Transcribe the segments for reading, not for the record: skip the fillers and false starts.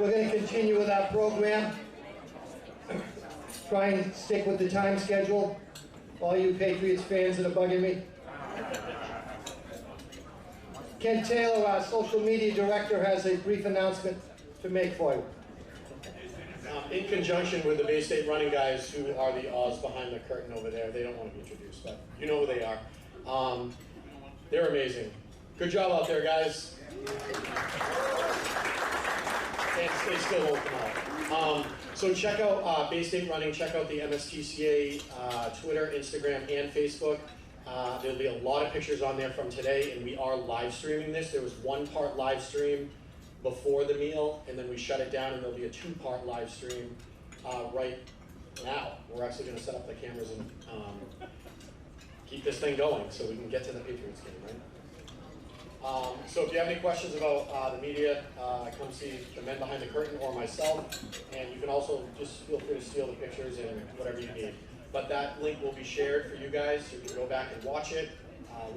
We're going to continue with our program. Try and stick with the time schedule. All you Patriots fans that are bugging me. Ken Taylor, our social media director, has a brief announcement to make for you. In conjunction with the Bay State running guys, who are the Oz behind the curtain over there, they don't want to be introduced, but you know who they are. They're amazing. Good job out there, guys. And they still won't come out. So check out Bay State Running, check out the MSTCA Twitter, Instagram, and Facebook. There'll be a lot of pictures on there from today, and we are live streaming this. There was one part live stream before the meal, and then we shut it down, and there'll be a 2-part live stream right now. We're actually going to set up the cameras and keep this thing going so we can get to the Patriots game, right? So if you have any questions about the media, come see the men behind the curtain or myself, and you can also just feel free to steal the pictures and whatever you need. But that link will be shared for you guys, so you can go back and watch it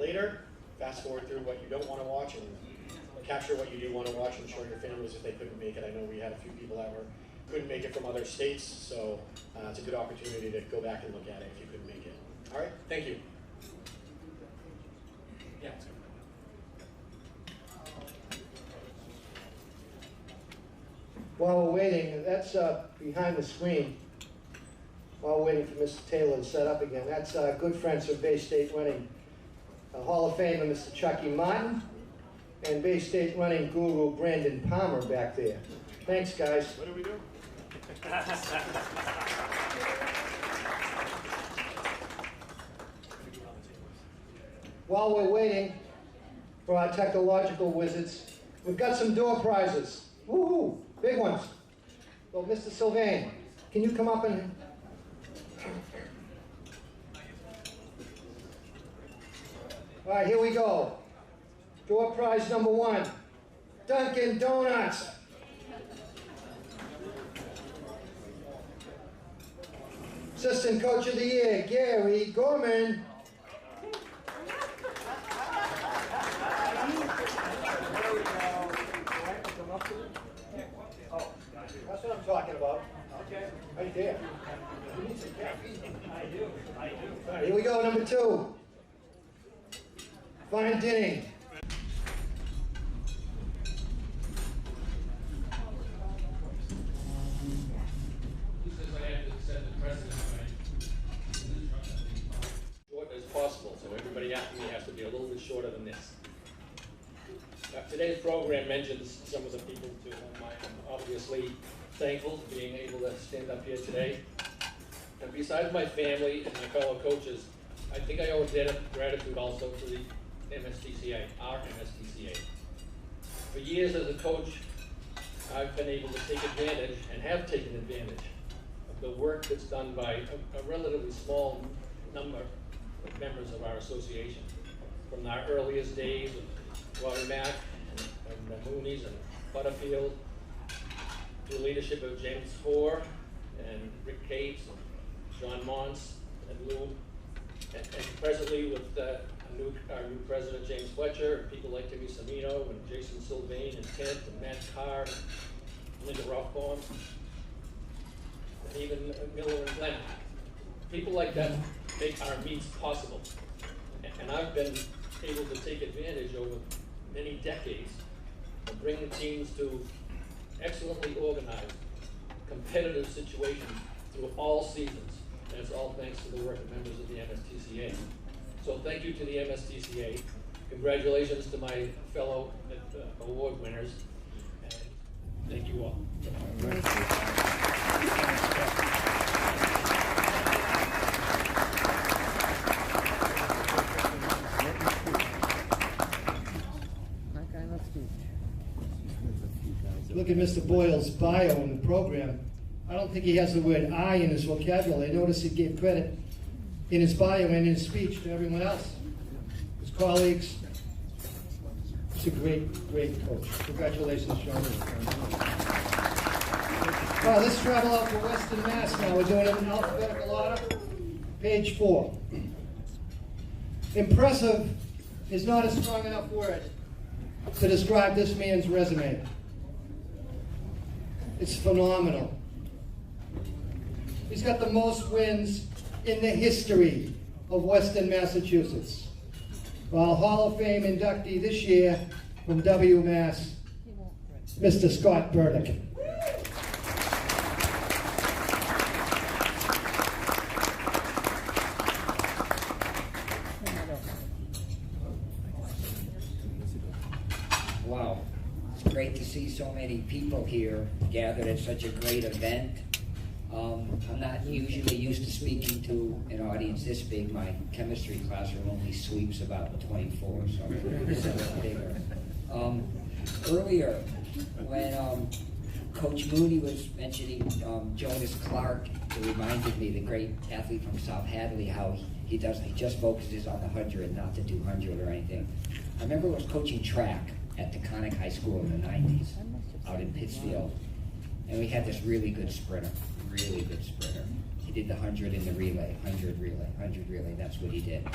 later, fast forward through what you don't want to watch, and capture what you do want to watch, and show your families if they couldn't make it. I know we had a few people that couldn't make it from other states, so it's a good opportunity to go back and look at it if you couldn't make it. All right, thank you. Yeah. While we're waiting, that's behind the screen. While we're waiting for Mr. Taylor to set up again, that's good friends of Bay State Running, Hall of Famer Mr. Chucky Martin, and Bay State Running guru Brandon Palmer back there. Thanks, guys. What do we do? While we're waiting for our technological wizards, we've got some door prizes. Woohoo! Big ones. Well, Mr. Sylvain, can you come up and... All right, here we go. Door prize number 1, Dunkin' Donuts. Assistant Coach of the Year, Gary Gorman. That's what I'm talking about. Okay. Right there. You need some caffeine. I do. All right, here we go, number 2. Fine dining. Short as possible, so everybody after me has to be a little bit shorter than this. Today's program mentions some of the people to whom I'm obviously thankful for being able to stand up here today. And besides my family and my fellow coaches, I think I owe a debt of gratitude also to the MSTCA, our MSTCA. For years as a coach, I've been able to take advantage, and have taken advantage, of the work that's done by a relatively small number of members of our association. From our earliest days of Robbie Mack and Mooney's and Butterfield, through the leadership of James Hoare and Rick Cates and John Mons and Lou, and presently with our new president, James Fletcher, and people like Timmy Samino and Jason Sylvain and Ted and Matt Carr and Linda Rothbaum, and even Miller and Glenn. People like that make our meets possible. And I've been able to take advantage over many decades of bringing teams to excellently organized, competitive situations through all seasons. And it's all thanks to the work of members of the MSTCA. So thank you to the MSTCA. Congratulations to my fellow award winners. And thank you all. Look at Mr. Boyle's bio in the program. I don't think he has the word I in his vocabulary. Notice he gave credit in his bio and in his speech to everyone else, his colleagues. He's a great, great coach. Congratulations, Sean. Let's travel out to Western Mass now. We're doing it in alphabetical order. Page 4. Impressive is not a strong enough word to describe this man's resume. It's phenomenal. He's got the most wins in the history of Western Massachusetts. Well, Hall of Fame inductee this year from WMass, Mr. Scott Burdick. Wow, it's great to see so many people here gathered at such a great event. I'm not usually used to speaking to an audience this big. My chemistry classroom only sweeps about 24, so it's a little bigger. Earlier, when Coach Mooney was mentioning Jonas Clark, it reminded me, the great athlete from South Hadley, how he just focuses on the 100, not the 200 or anything. I remember I was coaching track at Taconic High School in the 90s, out in Pittsfield, and we had this really good sprinter. He did the 100 in the relay, 100 relay, that's what he did.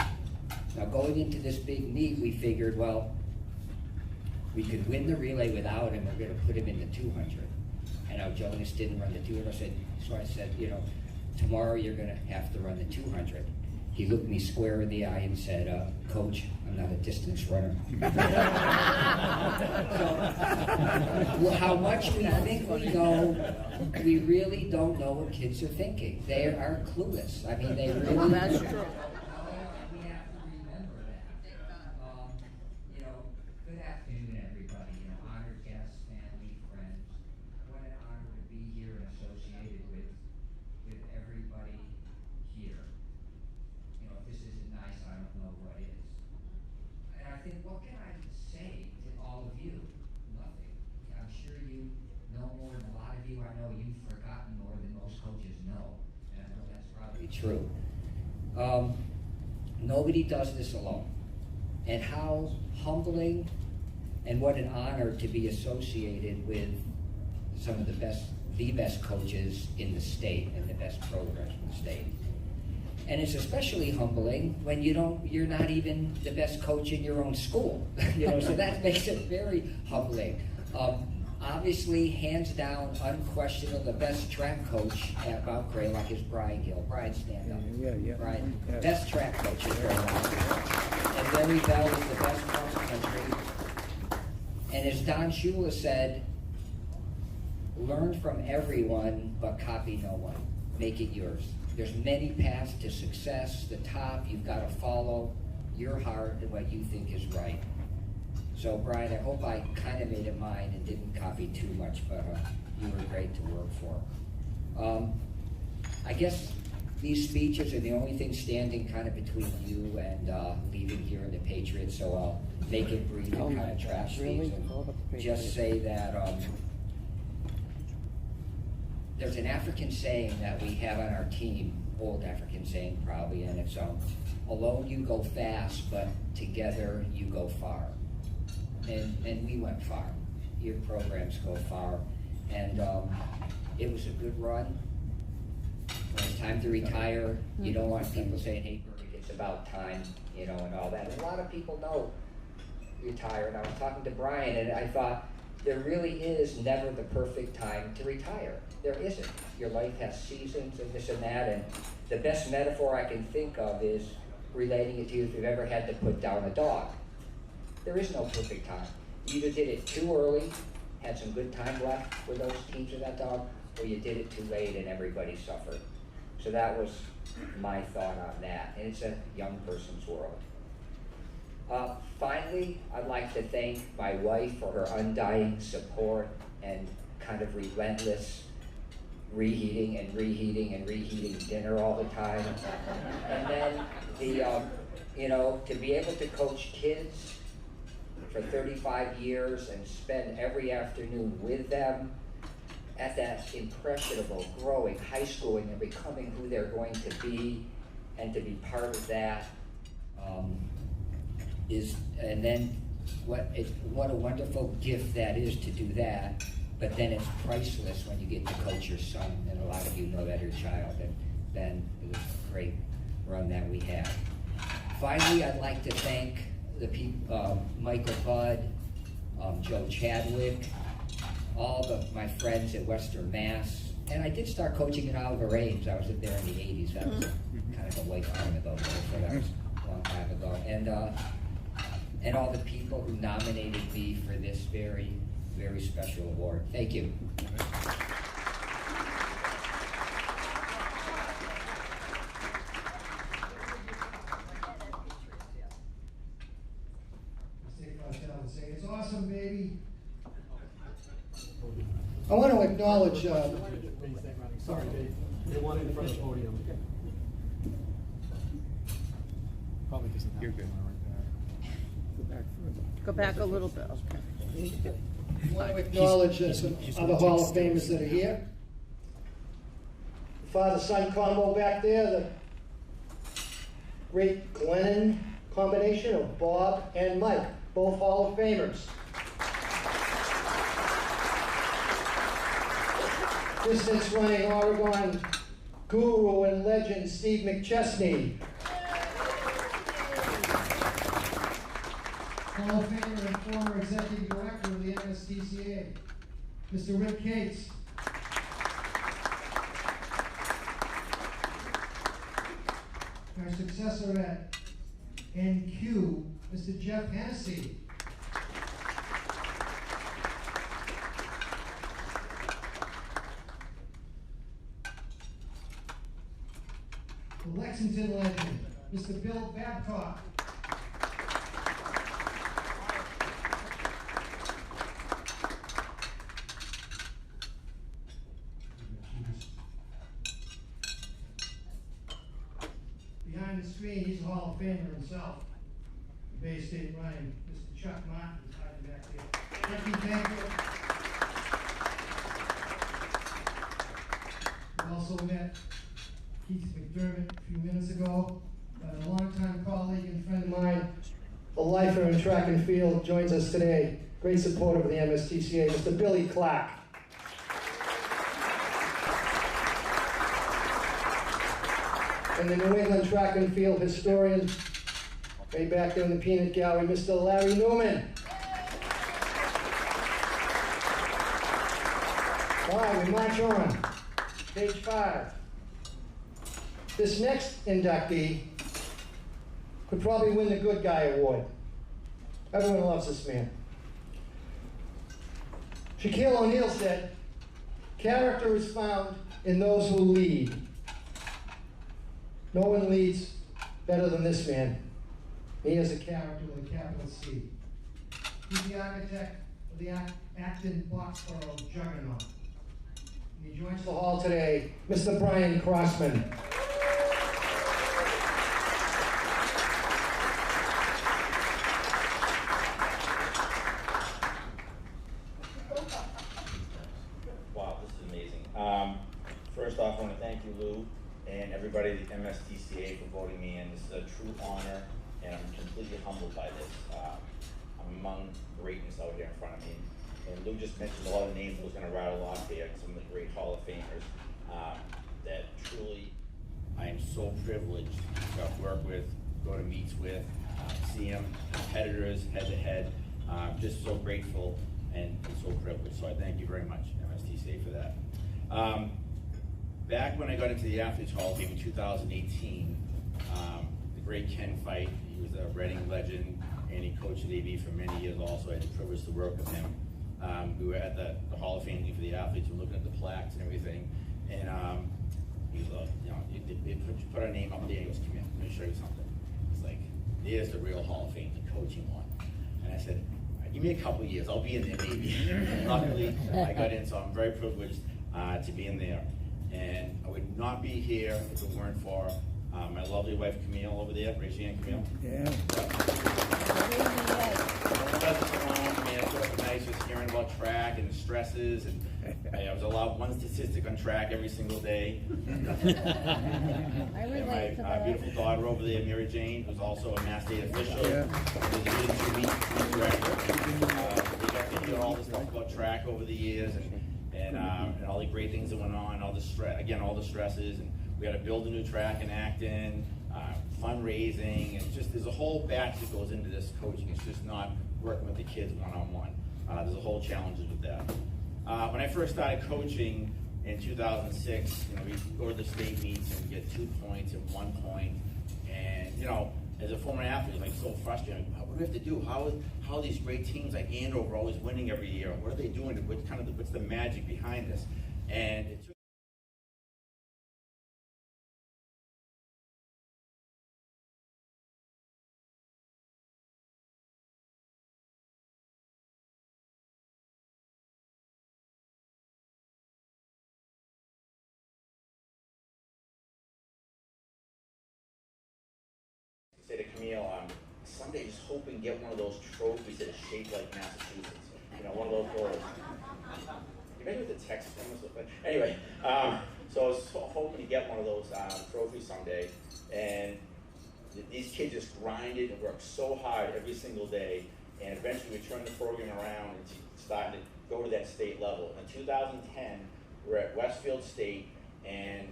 Now going into this big meet, we figured, well, we could win the relay without him, we're gonna put him in the 200. And now Jonas didn't run the 200, so I said, you know, tomorrow you're gonna have to run the 200. He looked me square in the eye and said, Coach, I'm not a distance runner. So, how much we think we know, we really don't know what kids are thinking. They are clueless. I mean, they really Well, that's true. We have to remember that. You know, good afternoon, everybody. You know, honored guests, family, friends. What an honor to be here and associated with everybody here. You know, if this isn't nice, I don't know what is. And I think, what can I say to all of you? Nothing. I'm sure you know more than a lot of you. I know you've forgotten more than most coaches know. And I know that's probably true. Nobody does this alone. And how humbling and what an honor to be associated with some of the best coaches in the state and the best programs in the state. And it's especially humbling when you're not even the best coach in your own school. You know, so that makes it very humbling. Obviously, hands down, unquestionable, the best track coach at Mount Greylock is Brian Gill. Brian, stand up. Yeah. Brian, best track coach is Greylock. And Larry Bell is the best cross country. And as Don Shula said, learn from everyone, but copy no one. Make it yours. There's many paths to success. The top, you've got to follow your heart and what you think is right. So Brian, I hope I kind of made it mine and didn't copy too much, but you were great to work for. I guess these speeches are the only thing standing kind of between you and leaving here in the Patriots, so I'll make it brief and kind of trash these and just say that there's an African saying that we have on our team, old African saying probably, and it's alone you go fast, but together you go far. And we went far. Your programs go far. And it was a good run. When it's time to retire, you don't want people saying, hey, Burdick, it's about time, you know, and all that. And a lot of people know retire. And I was talking to Brian, and I thought, there really is never the perfect time to retire. There isn't. Your life has seasons and this and that, and the best metaphor I can think of is relating it to you if you've ever had to put down a dog. There is no perfect time. You either did it too early, had some good time left with those teams of that dog, or you did it too late and everybody suffered. So that was my thought on that, and it's a young person's world. Finally, I'd like to thank my wife for her undying support and kind of relentless reheating dinner all the time. And then to be able to coach kids for 35 years and spend every afternoon with them at that impressionable, growing, high schooling and becoming who they're going to be, and to be part of that and then what a wonderful gift that is to do that. But then it's priceless when you get to coach your son, and a lot of you know that your child, and then it was a great run that we had. Finally, I'd like to thank the people, Michael Budd, Joe Chadwick, all my friends at Western Mass, and I did start coaching in Oliver Ames. I was there in the 80s. That was kind of a way time ago, so that was a long time ago. And all the people who nominated me for this very, very special award. Thank you. It's awesome, baby. I want to acknowledge. Sorry, Dave. The one in front of the podium. Probably doesn't have. You're good. Go back a little bit. Okay. I want to acknowledge some other Hall of Famers that are here. Father-son combo back there, the great Glennon combination of Bob and Mike, both Hall of Famers. Distance running Oregon guru and legend Steve McChesney. Hall of Famer and former executive director of the MSTCA, Mr. Rick Cates. Our successor at NQ, Mr. Jeff Hennessy. The Lexington legend, Mr. Bill Babcock. Behind the screen, he's a Hall of Famer himself. Bay State running, Mr. Chuck Martin is hiding back there. Thank you. We also met Keith McDermott a few minutes ago, a longtime colleague and friend of mine, a lifer in track and field, joins us today. Great supporter of the MSTCA, Mr. Billy Clack. And the New England track and field historian, way back there in the peanut gallery, Mr. Larry Newman. All right, we march on. Page 5. This next inductee could probably win the Good Guy Award. Everyone loves this man. Shaquille O'Neal said, "Character is found in those who lead." No one leads better than this man. He has a character with a capital C. He's the architect of the Acton Boxborough juggernaut. And he joins the hall today, Mr. Brian Crossman. Wow, this is amazing. First off, I want to thank you, Lou, and everybody at the MSTCA for voting me in. This is a true honor, and I'm completely humbled by this. I'm among greatness out here in front of me. And Lou just mentioned a lot of names I was going to rattle off here, some of the great Hall of Famers that truly I am so privileged to work with, go to meets with, see them, competitors, head to head. Just so grateful and so privileged. So I thank you very much, MSTCA, for that. Back when I got into the Athletes Hall of Fame in 2018, the great Ken Fight, he was a Reading legend, and he coached at AV for many years also. I had the privilege to work with him. We were at the Hall of Fame for the athletes, we were looking at the plaques and everything, and he looked, they put our name up there, and he goes, "Come here, let me show you something." It's like, there's the real Hall of Fame, the coaching one. And I said, "Give me a couple of years, I'll be in there maybe." Luckily, I got in, so I'm very privileged to be in there. And I would not be here if it weren't for my lovely wife Camille over there. Raise your hand, Camille. Yeah. It's so nice just hearing about track and the stresses, and I was allowed one statistic on track every single day. I relate to my that. beautiful daughter over there, Mary Jane, who's also a Mass State official. Was a meet director. We got to hear all this stuff about track over the years, and all the great things that went on, all the stresses, and we had to build a new track in Acton, fundraising, and just there's a whole batch that goes into this coaching. It's just not working with the kids one-on-one. There's a whole challenges with that. When I first started coaching in 2006, we go to the state meets and get 2 points and 1 point. And, as a former athlete, it's like so frustrating. What do we have to do? How are these great teams like Andover always winning every year? What are they doing? What's the magic behind this? And it took say to Camille, someday just hope we can get one of those trophies that is shaped like Massachusetts. One of those goals. You remember the Texas one was so fun? Anyway, so I was hoping to get one of those trophies someday. And these kids just grinded and worked so hard every single day. And eventually we turned the program around and started to go to that state level. In 2010, we're at Westfield State, and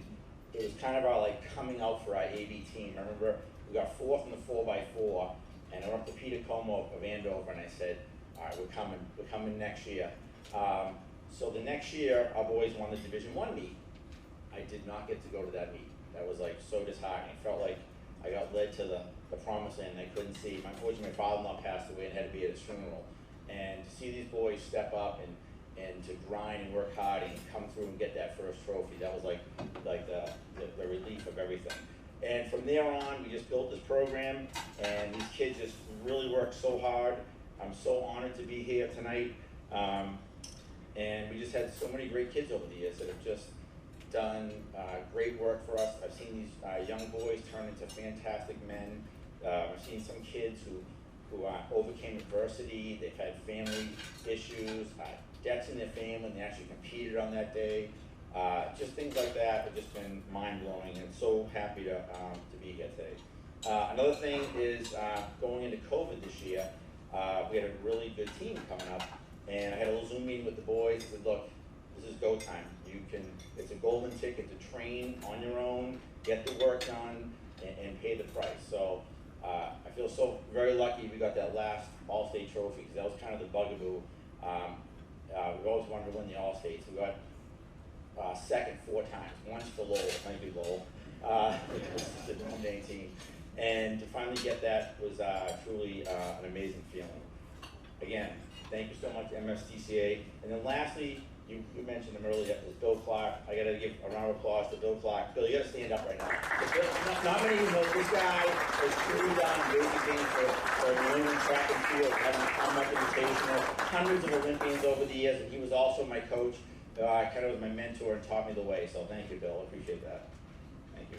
it was kind of our coming out for our AB team. I remember we got 4th in the 4x4, and I went up to Peter Como of Andover, and I said, all right, we're coming next year. So the next year, our boys won the Division I meet. I did not get to go to that meet. That was so disheartening. I felt like I got led to the promised land and I couldn't see. Unfortunately, my father-in-law passed away and had to be at his funeral. And to see these boys step up and to grind and work hard and come through and get that first trophy, that was like the relief of everything. And from there on, we just built this program, and these kids just really worked so hard. I'm so honored to be here tonight. And we just had so many great kids over the years that have just done great work for us. I've seen these young boys turn into fantastic men. I've seen some kids who overcame adversity. They've had family issues, debts in their family, and they actually competed on that day. Just things like that have just been mind-blowing, and so happy to be here today. Another thing is going into COVID this year, we had a really good team coming up, and I had a little Zoom meeting with the boys. I said, look, this is go time. It's a golden ticket to train on your own, get the work done, and pay the price. So I feel so very lucky we got that last All-State trophy, because that was kind of the bugaboo. We always wanted to win the All-States. We got second 4 times. Once for Lowell, thank you, Lowell. The mundane team. And to finally get that was truly an amazing feeling. Again, thank you so much, MSTCA. And then lastly, you mentioned him earlier, is Bill Clark. I got to give a round of applause to Bill Clark. Bill, you got to stand up right now. Not many of you know this guy has truly done amazing things for New England track and field, having come up invitational, hundreds of Olympians over the years, and he was also my coach. Kind of was my mentor and taught me the way. So thank you, Bill. I appreciate that. Thank you.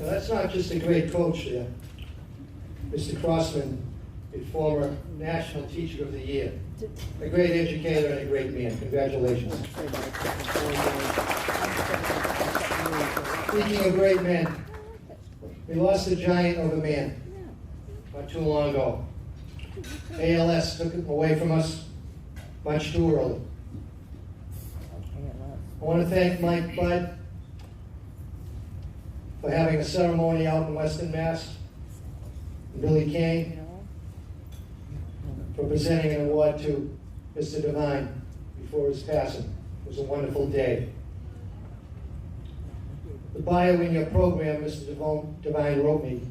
That's not just a great coach there. Mr. Crossman, a former National Teacher of the Year, a great educator and a great man. Congratulations. Speaking of great men, we lost a giant of a man not too long ago. ALS took him away from us much too early. I want to thank Mike Budd for having a ceremony out in Western Mass, and Billy Kane for presenting an award to Mr. Devine before his passing. It was a wonderful day. The bio in your program, Mr. Devine wrote me,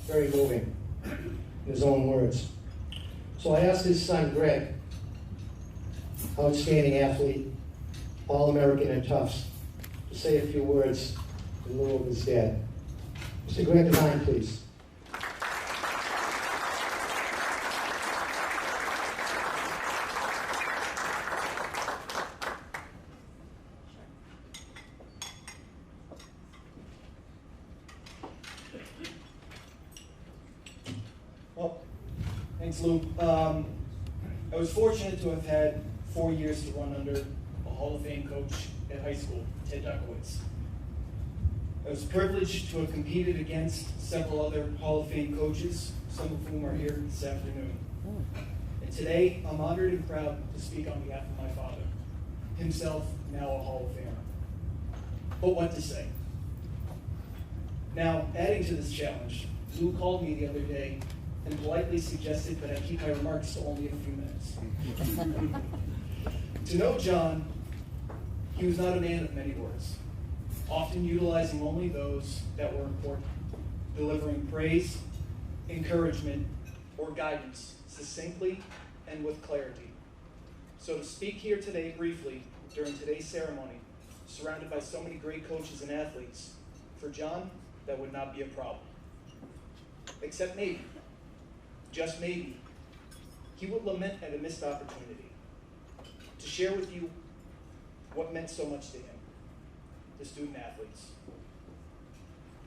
very moving, in his own words. So I asked his son, Greg, outstanding athlete, All-American in Tufts, to say a few words in lieu of his dad. Mr. Greg Devine, please. Well, thanks, Lou. I was fortunate to have had 4 years to run under a Hall Hall of Fame coach at high school, Ted Duckowitz. I was privileged to have competed against several other Hall of Fame coaches, some of whom are here this afternoon. And today, I'm honored and proud to speak on behalf of my father, himself now a Hall of Famer. But what to say? Now, adding to this challenge, Lou called me the other day and politely suggested that I keep my remarks to only a few minutes. To know John, he was not a man of many words, often utilizing only those that were important, delivering praise, encouragement, or guidance succinctly and with clarity. So to speak here today briefly during today's ceremony, surrounded by so many great coaches and athletes, for John, that would not be a problem. Except maybe, just maybe, he would lament at a missed opportunity to share with you what meant so much to him, the student athletes.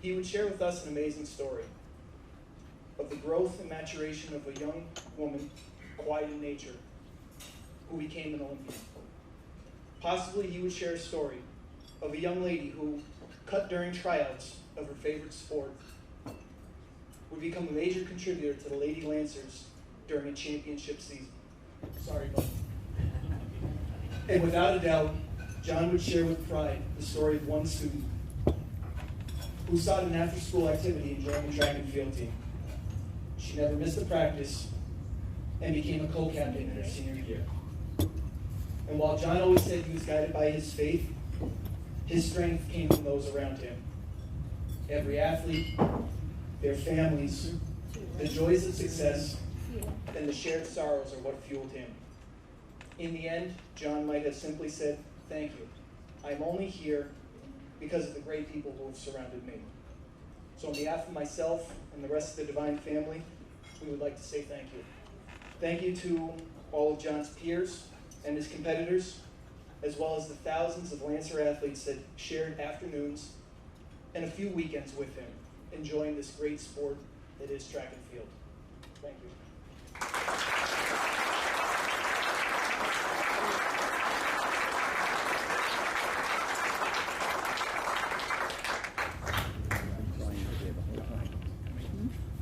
He would share with us an amazing story of the growth and maturation of a young woman, quiet in nature, who became an Olympian. Possibly he would share a story of a young lady who, cut during tryouts of her favorite sport, would become a major contributor to the Lady Lancers during a championship season. Sorry, bud. And without a doubt, John would share with pride the story of one student who sought an after-school activity and joined the track and field team. She never missed a practice and became a co-captain in her senior year. And while John always said he was guided by his faith, his strength came from those around him. Every athlete, their families, the joys of success, and the shared sorrows are what fueled him. In the end, John might have simply said, "Thank you. I'm only here because of the great people who have surrounded me." So on behalf of myself and the rest of the Divine family, we would like to say thank you. Thank you to all of John's peers and his competitors, as well as the thousands of Lancer athletes that shared afternoons and a few weekends with him, enjoying this great sport that is track and field. Thank you.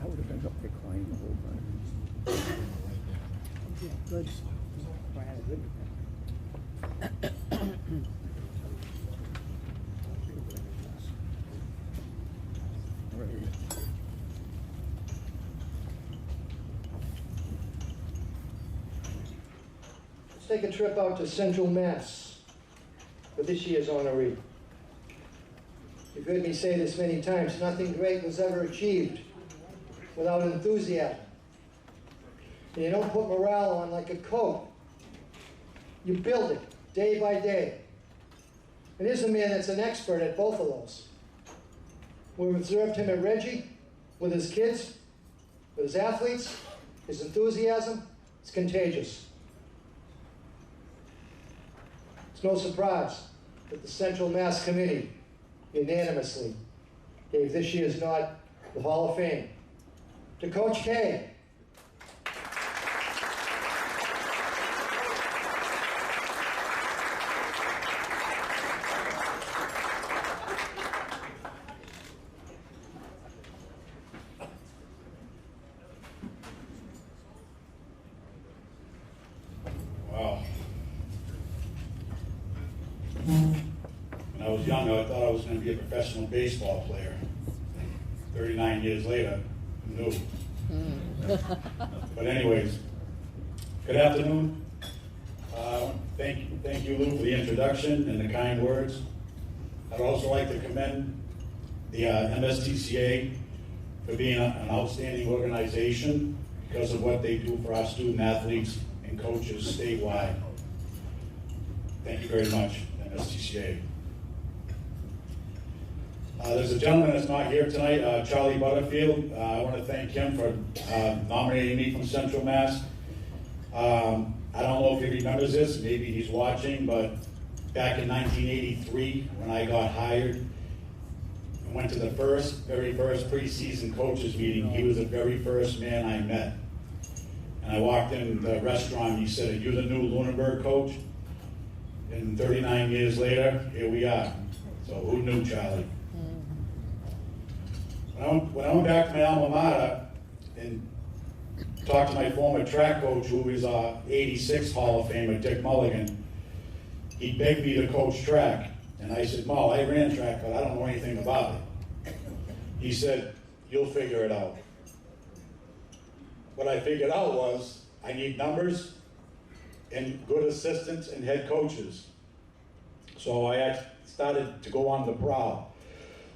I would have been up there crying the whole time. Good. Let's take a trip out to Central Mass for this year's honoree. You've heard me say this many times, nothing great was ever achieved without enthusiasm. And you don't put morale on like a coat. You build it day by day. And here's a man that's an expert at both of those. We've observed him at Reggie, with his kids, with his athletes. His enthusiasm is contagious. It's no surprise that the Central Mass Committee unanimously gave this year's nod the Hall of Fame to Coach K. Wow. When I was young, I thought I was going to be a professional baseball player. 39 years later, who knew? But anyways, good afternoon. Thank you, Lou, for the introduction and the kind words. I'd also like to commend the MSTCA for being an outstanding organization because of what they do for our student athletes and coaches statewide. Thank you very much, MSTCA. There's a gentleman that's not here tonight, Charlie Butterfield. I want to thank him for nominating me from Central Mass. I don't know if he remembers this, maybe he's watching, but back in 1983, when I got hired, I went to the very first preseason coaches meeting. He was the very first man I met. And I walked in the restaurant, and he said, "Are you the new Lunenburg coach?" And 39 years later, here we are. So who knew, Charlie? When I went back to my alma mater and talked to my former track coach, who is our 86 Hall of Famer, Dick Mulligan, he begged me to coach track. And I said, Mo, I ran track, but I don't know anything about it. He said, you'll figure it out. What I figured out was I need numbers and good assistants and head coaches. So I started to go on the prowl.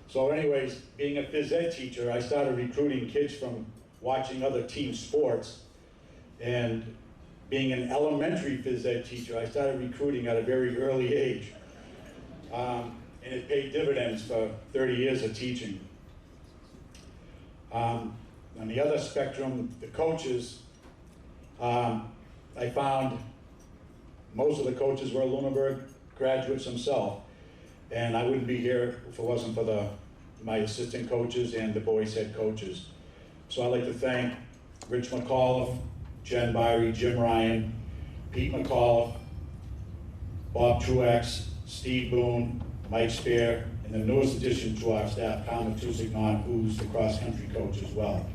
So anyways, being a phys ed teacher, I started recruiting kids from watching other team sports. And being an elementary phys ed teacher, I started recruiting at a very early age. And it paid dividends for 30 years of teaching. On the other spectrum, the coaches, I found most of the coaches were Lunenburg graduates themselves. And I wouldn't be here if it wasn't for my assistant coaches and the boys' head coaches. So I'd like to thank Rich McAuliffe, Jen Byrie, Jim Ryan, Pete McAuliffe, Bob Truex, Steve Boone, Mike Spear, and the newest addition to our staff, Carmen Tusignon, who's the cross-country coach as well.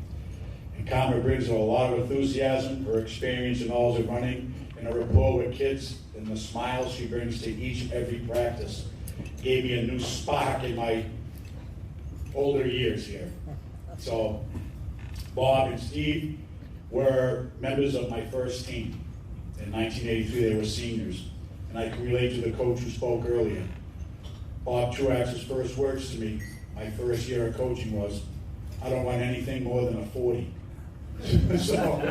And Carmen brings a lot of enthusiasm, her experience and knowledge of running, and her rapport with kids, and the smiles she brings to each and every practice gave me a new spark in my older years here. So Bob and Steve were members of my first team. In 1983, they were seniors. And I can relate to the coach who spoke earlier. Bob Truax's first words to me, my first year of coaching, was, I don't run anything more than a 40. So,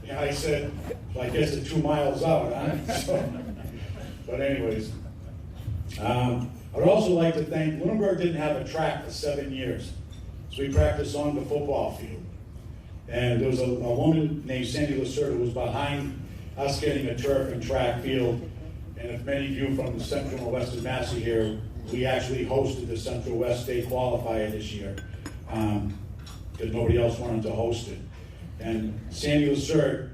yeah, I said, well, I guess it's 2 miles out, huh? So, but anyways, I would also like to thank, Lunenburg didn't have a track for 7 years. So we practiced on the football field. And there was a woman named Sandy Lacerda who was behind us getting a turf and track field. And if many of you from the Central and Western Mass are here, we actually hosted the Central West State Qualifier this year because nobody else wanted to host it. And Sandy Lacerda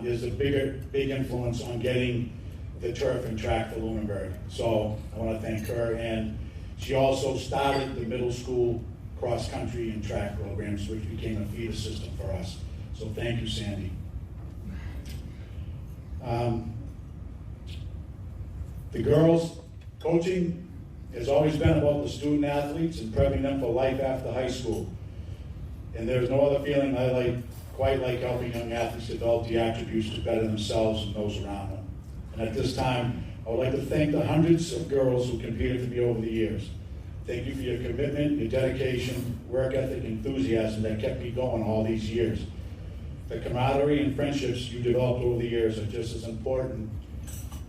is a big influence on getting the turf and track for Lunenburg. So I want to thank her. And she also started the middle school cross-country and track programs, which became a feeder system for us. So thank you, Sandy. The girls, coaching has always been about the student athletes and prepping them for life after high school. And there's no other feeling I quite like helping young athletes develop the attributes to better themselves and those around them. And at this time, I would like to thank the hundreds of girls who competed for me over the years. Thank you for your commitment, your dedication, work ethic, enthusiasm that kept me going all these years. The camaraderie and friendships you developed over the years are just as important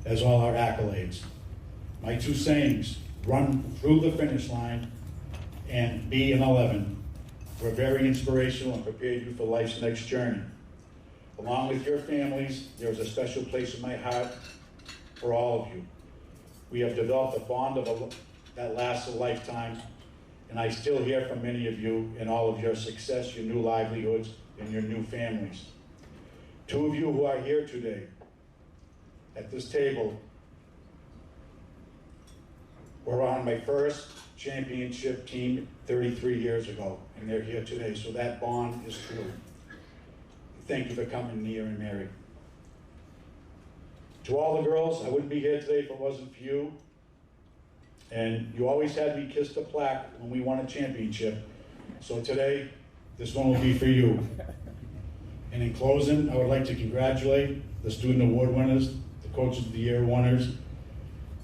as all our accolades. My 2 sayings, run through the finish line and be an 11, were very inspirational and prepared you for life's next journey. Along with your families, there is a special place in my heart for all of you. We have developed a bond that lasts a lifetime, and I still hear from many of you in all of your success, your new livelihoods, and your new families. 2 of you who are here today at this table were on my first championship team 33 years ago, and they're here today, so that bond is true. Thank you for coming, Nia and Mary. To all the girls, I wouldn't be here today if it wasn't for you. And you always had me kiss the plaque when we won a championship. So today, this one will be for you. And in closing, I would like to congratulate the student award winners, the coaches of the year winners,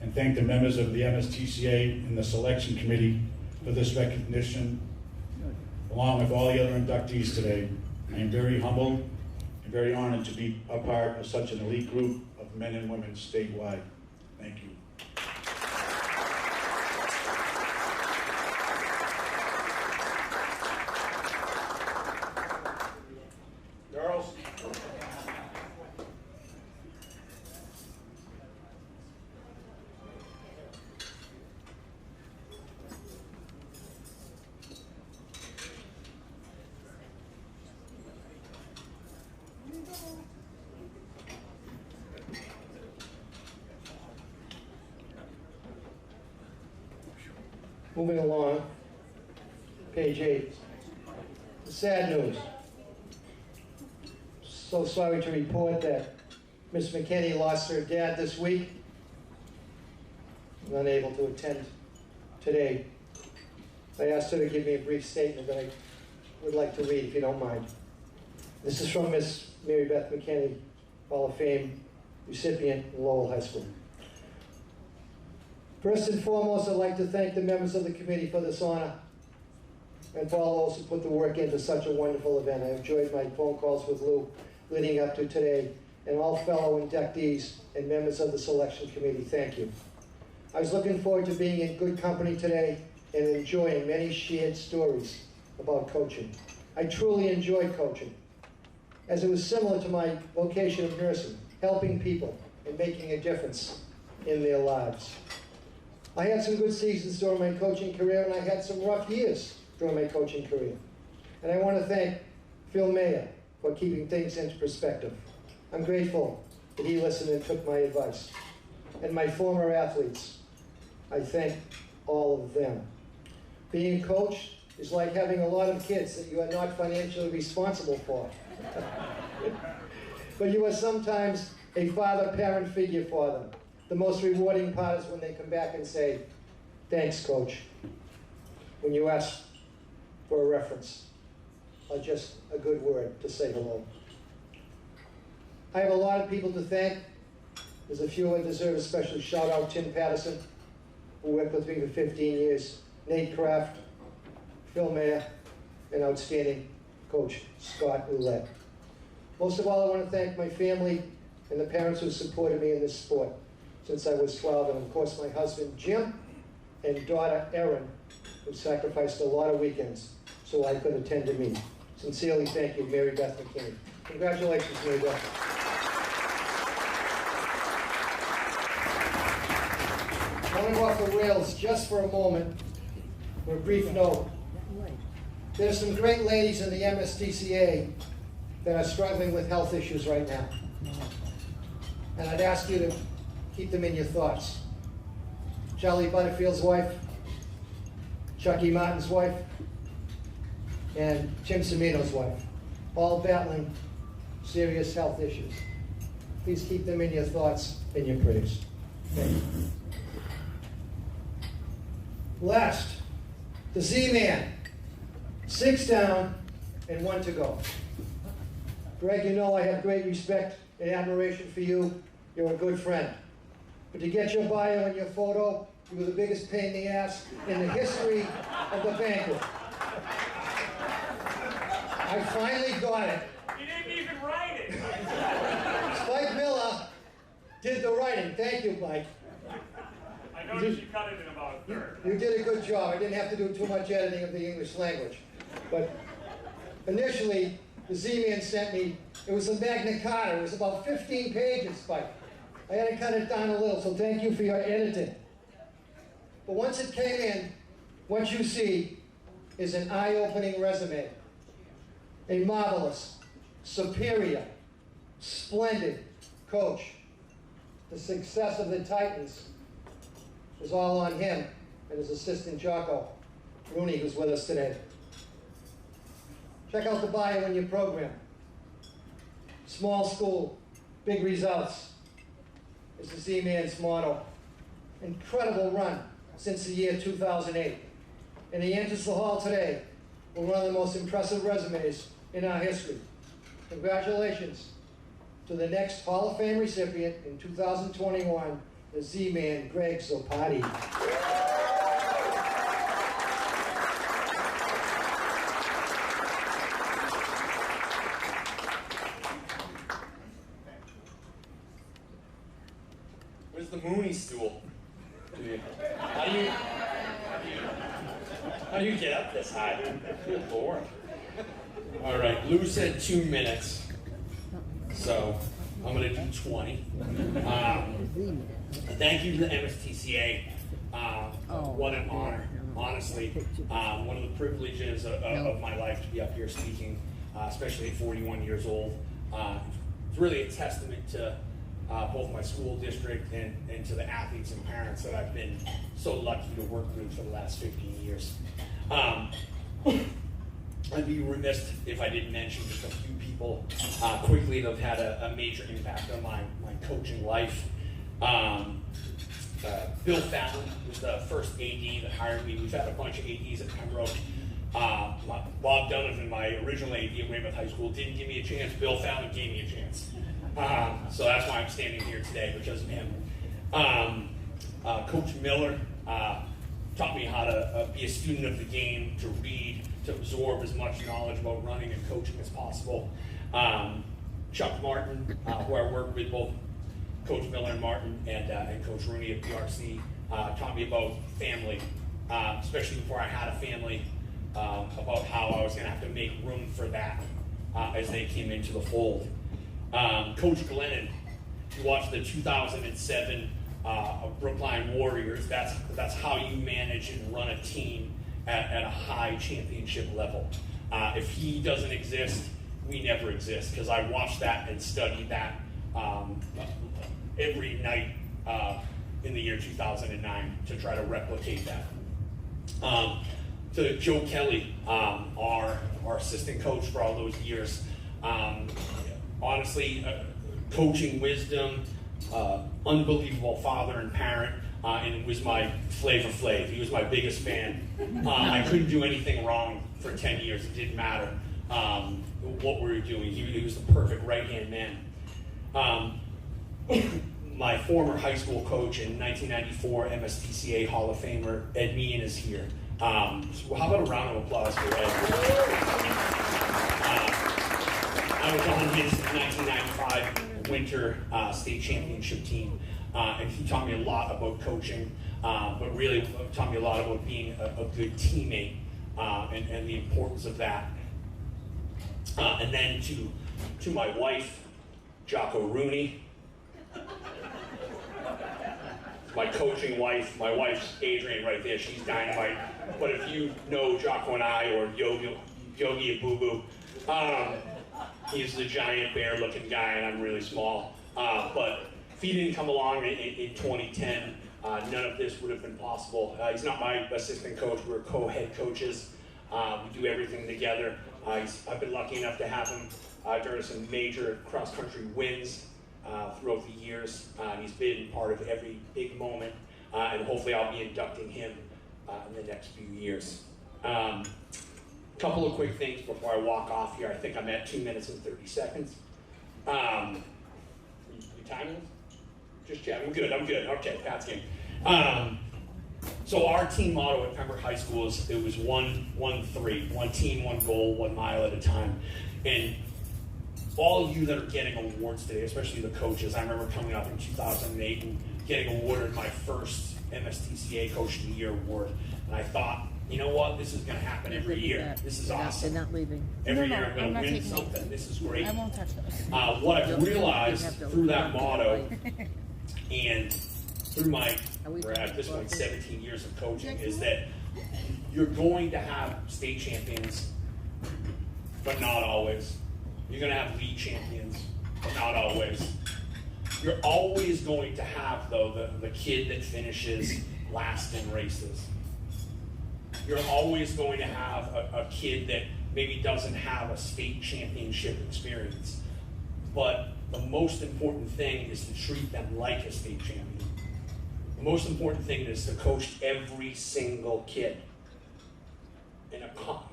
and thank the members of the MSTCA and the selection committee for this recognition, along with all the other inductees today. I am very humbled and very honored to be a part of such an elite group of men and women statewide. Thank you. Girls. Moving along, page 8. The sad news. So sorry to report that Miss McKinney lost her dad this week. I'm unable to attend today. I asked her to give me a brief statement that I would like to read, if you don't mind. This is from Miss Mary Beth McKinney, Hall of Fame recipient in Lowell High School. First and foremost, I'd like to thank the members of the committee for this honor and for all those who put the work into such a wonderful event. I enjoyed my phone calls with Lou leading up to today, and all fellow inductees and members of the selection committee, thank you. I was looking forward to being in good company today and enjoying many shared stories about coaching. I truly enjoyed coaching, as it was similar to my vocation of nursing, helping people and making a difference in their lives. I had some good seasons during my coaching career, and I had some rough years during my coaching career. And I want to thank Phil Mayer for keeping things into perspective. I'm grateful that he listened and took my advice. And my former athletes, I thank all of them. Being a coach is like having a lot of kids that you are not financially responsible for. But you are sometimes a father-parent figure for them. The most rewarding part is when they come back and say, thanks, coach, when you ask for a reference, or just a good word to say hello. I have a lot of people to thank. There's a few I deserve a special shout out. Tim Patterson, who worked with me for 15 years, Nate Kraft, Phil Mayer, and outstanding coach Scott Ouellette. Most of all, I want to thank my family and the parents who supported me in this sport since I was 12, and of course my husband Jim and daughter Erin, who sacrificed a lot of weekends so I could attend a meet. Sincerely thank you, Mary Beth McKinney. Congratulations, Mary Beth. I want to go off the rails just for a moment for a brief note. There's some great ladies in the MSTCA that are struggling with health issues right now. And I'd ask you to keep them in your thoughts. Charlie Butterfield's wife, Chucky Martin's wife, and Tim Semino's wife, all battling serious health issues. Please keep them in your thoughts and your prayers. Thank you. Last, the Z-Man. 6 down and 1 to go. Greg, you know I have great respect and admiration for you. You're a good friend. But to get your bio and your photo, you were the biggest pain in the ass in the history of the Banquet. I finally got it. You didn't even write it. Spike Miller did the writing. Thank you, Mike. I noticed you cut it in about a third. You did a good job. I didn't have to do too much editing of the English language. But initially, the Z-Man sent me, it was a Magna Carta. It was about 15 pages, Spike. I had to cut it down a little, so thank you for your editing. But once it came in, what you see is an eye-opening resume. A marvelous, superior, splendid coach. The success of the Titans is all on him and his assistant Jocko Rooney, who's with us today. Check out the bio in your program. Small school, big results is the Z-Man's motto. Incredible run since the year 2008. And he enters the hall today with one of the most impressive resumes in our history. Congratulations to the next Hall of Fame recipient in 2021, the Z-Man, Greg Zopati. Where's the Mooney stool? How do you get up this high? Good Lord. All right, Lou said 2 minutes, so I'm gonna do 20. Thank you to the MSTCA. What an honor, honestly. One of the privileges of my life to be up here speaking, especially at 41 years old. It's really a testament to both my school district and to the athletes and parents that I've been so lucky to work with for the last 15 years. I'd be remiss if I didn't mention just a few people quickly that have had a major impact on my coaching life. Bill Fallon was the first AD that hired me. We've had a bunch of ADs at Pembroke. Bob Donovan, my original AD at Weymouth High School, didn't give me a chance. Bill Fallon gave me a chance. So that's why I'm standing here today, because of him. Coach Miller taught me how to be a student of the game, to read, to absorb as much knowledge about running and coaching as possible. Chuck Martin, who I worked with, both Coach Miller and Martin and Coach Rooney at BRC, taught me about family, especially before I had a family, about how I was going to have to make room for that as they came into the fold. Coach Glennon, if you watched the 2007 Brookline Warriors, that's how you manage and run a team at a high championship level. If he doesn't exist, we never exist, because I watched that and studied that every night in the year 2009 to try to replicate that. To Joe Kelly, our assistant coach for all those years, honestly, coaching wisdom, unbelievable father and parent, and was my Flavor Flav. He was my biggest fan. I couldn't do anything wrong for 10 years. It didn't matter what we were doing. He was the perfect right-hand man. My former high school coach in 1994, MSTCA Hall of Famer, Ed Meehan, is here. So how about a round of applause for Ed? I was on his 1995 Winter State Championship team, and he taught me a lot about coaching, but really taught me a lot about being a good teammate and the importance of that. And then to my wife, Jocko Rooney, my coaching wife. My wife's Adrian right there. She's dynamite. But if you know Jocko and I, or Yogi and Boo Boo, he's the giant bear-looking guy, and I'm really small. But if he didn't come along in 2010, none of this would have been possible. He's not my assistant coach. We're co-head coaches. We do everything together. I've been lucky enough to have him during some major cross-country wins throughout the years. He's been part of every big moment, and hopefully I'll be inducting him in the next few years. Couple of quick things before I walk off here. I think I'm at 2 minutes and 30 seconds. You timing this? Just check. I'm good. Okay, Pat's game. So our team motto at Pembroke High School is it was 1-1-3, one team, one goal, 1 mile at a time. And all of you that are getting awards today, especially the coaches, I remember coming up in 2008 and getting awarded my first MSTCA Coach of the Year award. And I thought, you know what, this is going to happen every year. This is awesome. They're not leaving. Every year I'm going to win something. This is great. I won't touch those. What I've realized through that motto and through my, we're at this point, 17 years of coaching, is that you're going to have state champions, but not always. You're going to have league champions, but not always. You're always going to have, though, the kid that finishes last in races. You're always going to have a kid that maybe doesn't have a state championship experience. But the most important thing is to treat them like a state champion. The most important thing is to coach every single kid and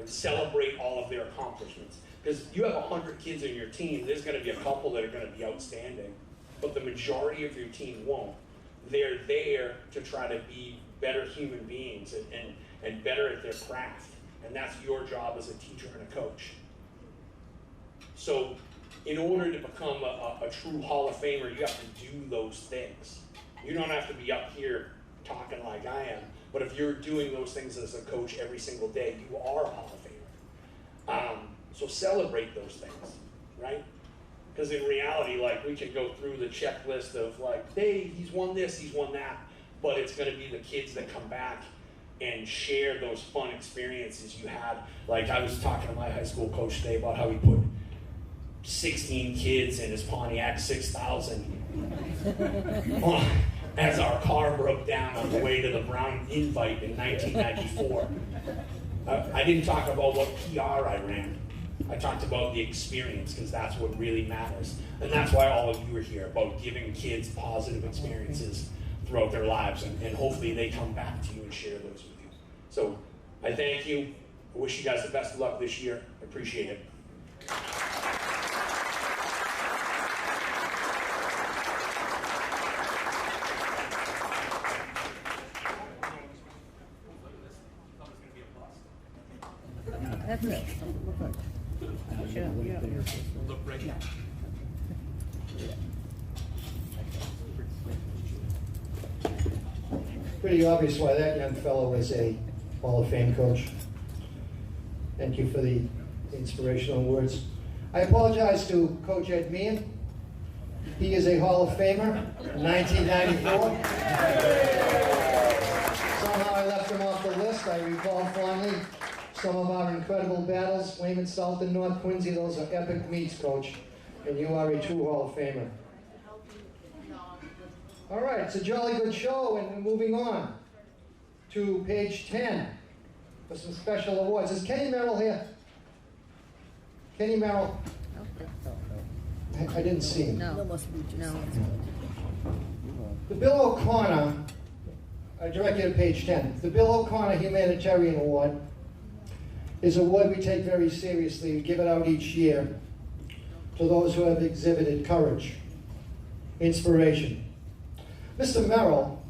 celebrate all of their accomplishments. Because you have 100 kids in your team, there's going to be a couple that are going to be outstanding, but the majority of your team won't. They're there to try to be better human beings and better at their craft. And that's your job as a teacher and a coach. So in order to become a true Hall of Famer, you have to do those things. You don't have to be up here talking like I am, but if you're doing those things as a coach every single day, you are a Hall of Famer. So celebrate those things, right? Because in reality, like, we can go through the checklist of like, hey, he's won this, he's won that, but it's going to be the kids that come back and share those fun experiences you had. Like, I was talking to my high school coach today about how he put 16 kids in his Pontiac 6000 as our car broke down on the way to the Brown Invite in 1994. I didn't talk about what PR I ran. I talked about the experience, because that's what really matters. And that's why all of you are here, about giving kids positive experiences throughout their lives, and hopefully they come back to you and share those with you. So I thank you. I wish you guys the best of luck this year. I appreciate it. That's it. Look right now. Pretty obvious why that young fellow is a Hall of Fame coach. Thank you for the inspirational words. I apologize to Coach Ed Meehan. He is a Hall of Famer in 1994. Somehow I left him off the list. I recall fondly some of our incredible battles. Weymouth South and North Quincy, those are epic meets, Coach. And you are a true Hall of Famer. All right, it's a jolly good show, and we're moving on to page 10 for some special awards. Is Kenny Merrill here? Kenny Merrill? I didn't see him. No. No. The Bill O'Connor, I direct you to page 10. The Bill O'Connor Humanitarian Award is an award we take very seriously. We give it out each year to those who have exhibited courage, inspiration. Mr. Merrill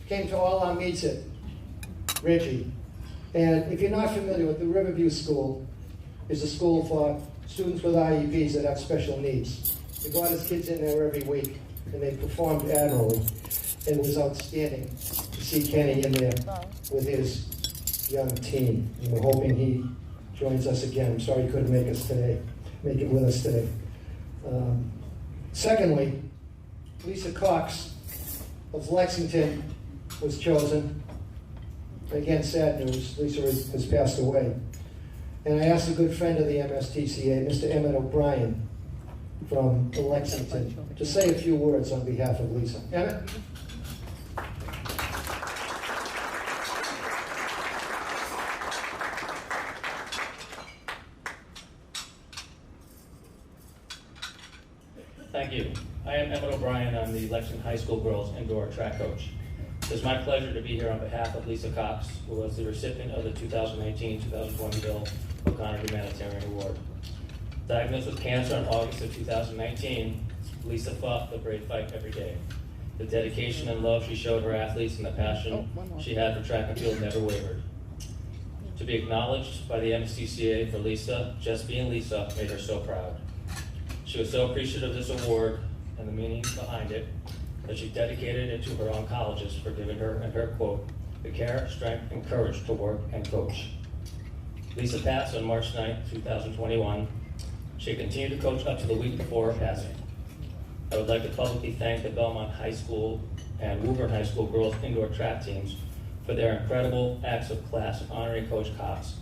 came to all our meets at Reggie, and if you're not familiar with the Riverview School, is a school for students with IEPs that have special needs. He brought his kids in there every week, and they performed admirably. It was outstanding to see Kenny in there with his young team, and we're hoping he joins us again. I'm sorry he couldn't make it with us today. Secondly, Lisa Cox of Lexington was chosen. Again, sad news, Lisa has passed away. And I asked a good friend of the MSTCA, Mr. Emmett O'Brien from Lexington, to say a few words on behalf of Lisa. Emmett? Thank you. I am Emmett O'Brien. I'm the Lexington High School girls indoor track coach. It is my pleasure to be here on behalf of Lisa Cox, who was the recipient of the 2019-2020 Bill O'Connor Humanitarian Award. Diagnosed with cancer in August of 2019, Lisa fought the brave fight every day. The dedication and love she showed her athletes and the passion she had for track and field never wavered. To be acknowledged by the MSTCA for Lisa, just being Lisa, made her so proud. She was so appreciative of this award and the meaning behind it that she dedicated it to her oncologist for giving her, and her quote, the care, strength, and courage to work and coach. Lisa passed on March 9, 2021. She continued to coach up to the week before her passing. I would like to publicly thank the Belmont High School and Woburn High School girls indoor track teams for their incredible acts of class honoring Coach Cox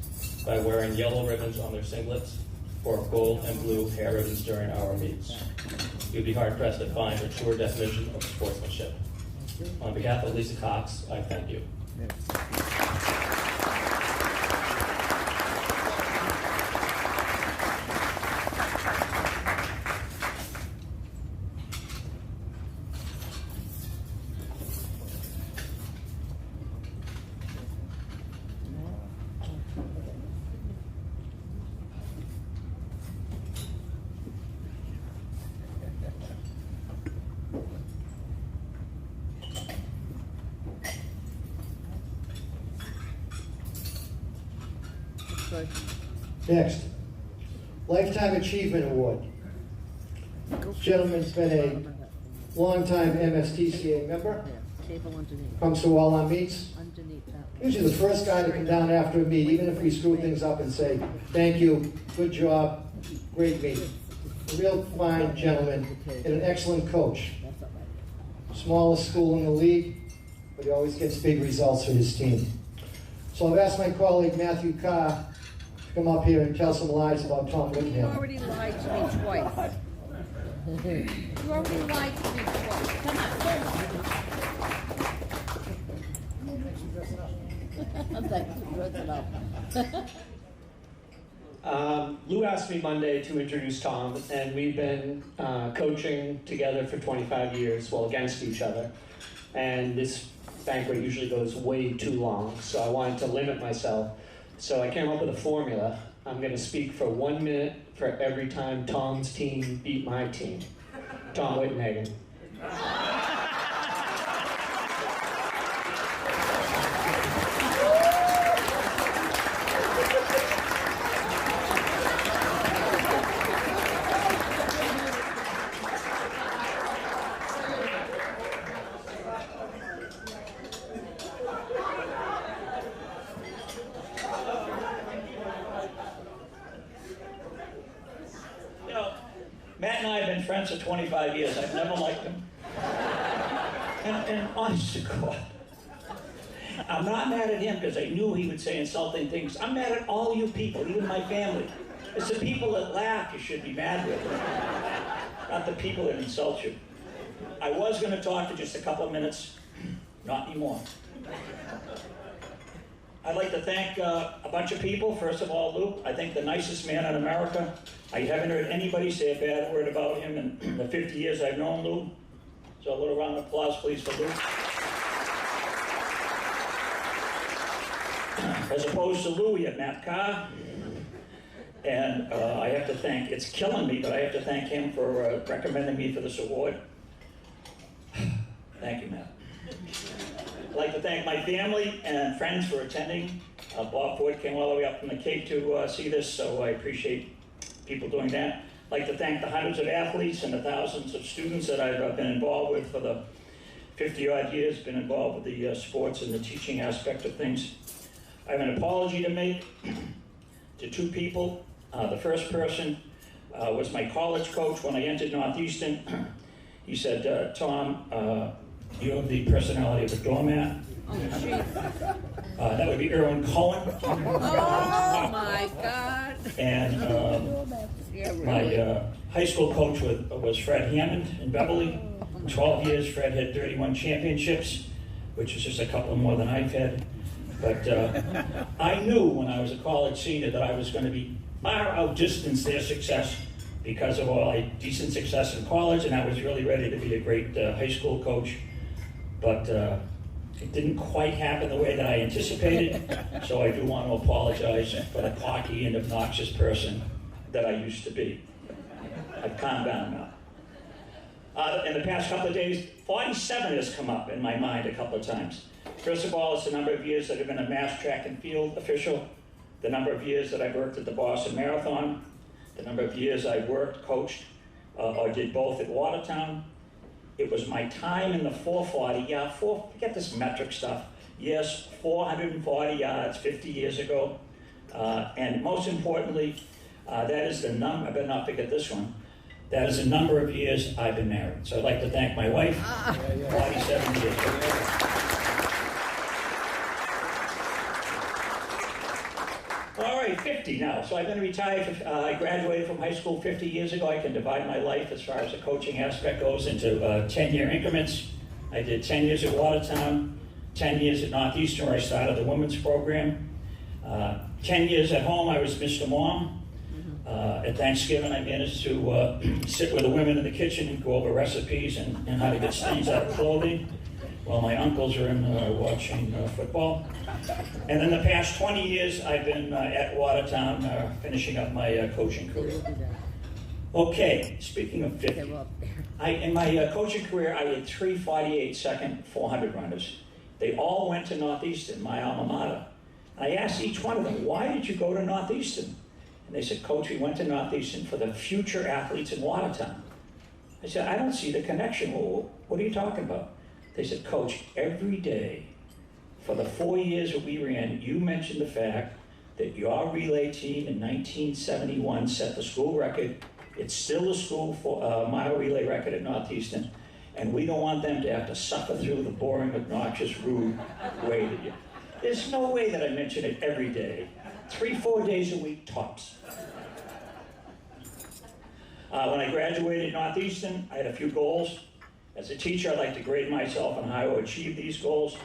by wearing yellow ribbons on their singlets or gold and blue hair ribbons during our meets. You'd be hard pressed to find a truer definition of sportsmanship. On behalf of Lisa Cox, I thank you. Next, Lifetime Achievement Award. Gentleman's been a longtime MSTCA member, comes to all our meets. Usually the first guy to come down after a meet, even if we screw things up, and say, thank you, good job, great meet. A real fine gentleman and an excellent coach. Smallest school in the league, but he always gets big results for his team. So I've asked my colleague Matthew Carr come up here and tell some lies about Tom You Whittingham. already lied to me twice. You already lied to me twice. Come on. Thanks for dressing up. Lou asked me Monday to introduce Tom, and we've been coaching together for 25 years, well, against each other. And this banquet usually goes way too long, so I wanted to limit myself. So I came up with a formula. I'm going to speak for 1 minute for every time Tom's team beat my team. Tom Whittingham. You know, Matt and I have been friends for 25 years. I've never liked him. And honest to God, I'm not mad at him because I knew he would say insulting things. I'm mad at all you people, even my family. It's the people that laugh you should be mad with, not the people that insult you. I was going to talk for just a couple of minutes, not anymore. I'd like to thank a bunch of people. First of all, Lou, I think the nicest man in America. I haven't heard anybody say a bad word about him in the 50 years I've known Lou. So a little round of applause, please, for Lou. As opposed to Lou, we have Matt Carr. And I have to thank, it's killing me, but I have to thank him for recommending me for this award. Thank you, Matt. I'd like to thank my family and friends for attending. Bob Ford came all the way up from the Cape to see this, so I appreciate people doing that. I'd like to thank the hundreds of athletes and the thousands of students that I've been involved with for the 50-odd years, been involved with the sports and the teaching aspect of things. I have an apology to make to two people. The first person was my college coach when I entered Northeastern. He said, Tom, you have the personality of a doormat. Oh, jeez. That would be Erwin Cohen. Oh, my God. And my high school coach was Fred Hammond in Beverly. 12 years, Fred had 31 championships, which is just a couple more than I've had. But I knew when I was a college senior that I was going to be far outdistanced their success because of all my decent success in college, and I was really ready to be a great high school coach. But it didn't quite happen the way that I anticipated, so I do want to apologize for the cocky and obnoxious person that I used to be. I've calmed down now. In the past couple of days, 47 has come up in my mind a couple of times. First of all, it's the number of years that I've been a Mass track and field official, the number of years that I've worked at the Boston Marathon, the number of years I worked, coached, or did both at Watertown. It was my time in the 440, forget this metric stuff. Yes, 440 yards 50 years ago. And most importantly, that is the number, I better not forget this one, that is the number of years I've been married. So I'd like to thank my wife, 47 years. All right, 50 now. So I've been retired, I graduated from high school 50 years ago. I can divide my life as far as the coaching aspect goes into 10-year increments. I did 10 years at Watertown, 10 years at Northeastern where I started the women's program. 10 years at home, I was Mr. Mom. At Thanksgiving, I managed to sit with the women in the kitchen and go over recipes and how to get stains out of clothing while my uncles are in watching football. And in the past 20 years, I've been at Watertown finishing up my coaching career. Okay, speaking of 50, in my coaching career, I had 3 48-second 400 runners. They all went to Northeastern, my alma mater. I asked each one of them, why did you go to Northeastern? And they said, Coach, we went to Northeastern for the future athletes in Watertown. I said, I don't see the connection. Well, what are you talking about? They said, Coach, every day for the 4 years that we ran, you mentioned the fact that your relay team in 1971 set the school record. It's still the school mile relay record at Northeastern, and we don't want them to have to suffer through the boring, obnoxious, rude way that you. There's no way that I mention it every day 3-4 days a week tops. When I graduated Northeastern, I had a few goals. As a teacher, I'd like to grade myself on how I achieve these goals.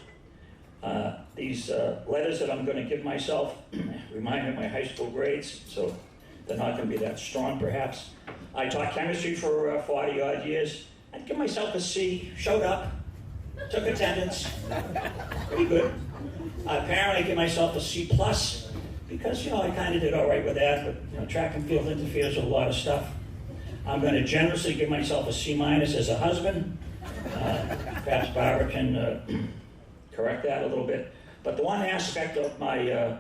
These letters that I'm going to give myself remind me of my high school grades, so they're not going to be that strong, perhaps. I taught chemistry for 40 odd years. I'd give myself a C, showed up, took attendance, pretty good. Apparently I give myself a C+, because, I kind of did all right with that, but, track and field interferes with a lot of stuff. I'm going to generously give myself a C- as a husband. Perhaps Barbara can correct that a little bit. But the one aspect of my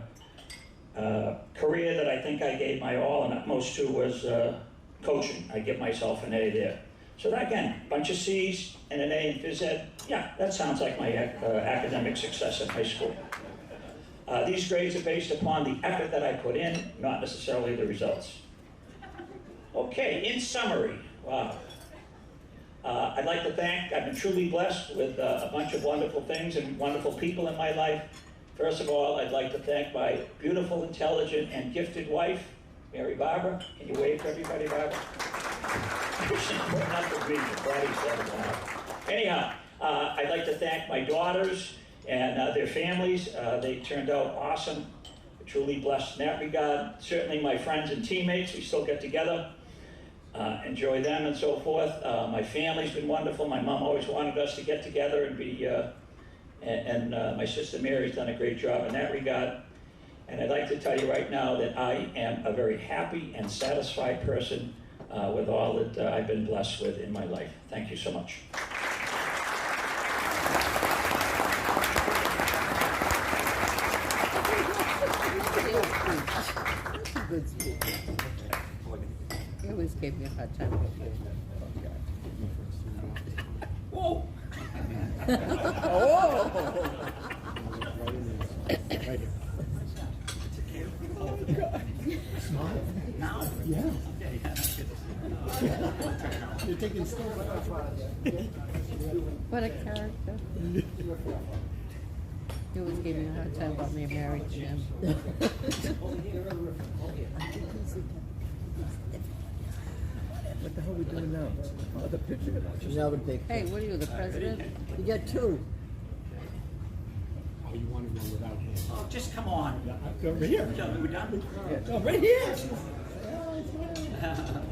career that I think I gave my all and utmost to was coaching. I give myself an A there. So that, again, a bunch of C's and an A in phys ed. Yeah, that sounds like my academic success in high school. These grades are based upon the effort that I put in, not necessarily the results. Okay, in summary, wow. I'd like to thank, I've been truly blessed with a bunch of wonderful things and wonderful people in my life. First of all, I'd like to thank my beautiful, intelligent, and gifted wife, Mary Barbara. Can you wave to everybody, Barbara? She's putting up with me for 47 Anyhow, I'd like to thank my daughters and their families. They turned out awesome. We're truly blessed in that regard. Certainly my friends and teammates, we still get together. Enjoy them and so forth. My family's been wonderful. My mom always wanted us to get together and be, and my sister Mary's done a great job in that regard. And I'd like to tell you right now that I am a very happy and satisfied person with all that I've been blessed with in my life. Thank you so much. Good speech. He always gave me a hard time. Whoa! Oh! Right here. Now? Yeah. You're taking stuff. What a character. He always gave me a hard time about me married to him. What the hell are we doing now? Oh, the picture. Now the big. Hey, what are you, the president? You got two. Oh, you wanted one without him? Oh, just come on. Go right here. We're done? Yeah. Go right here.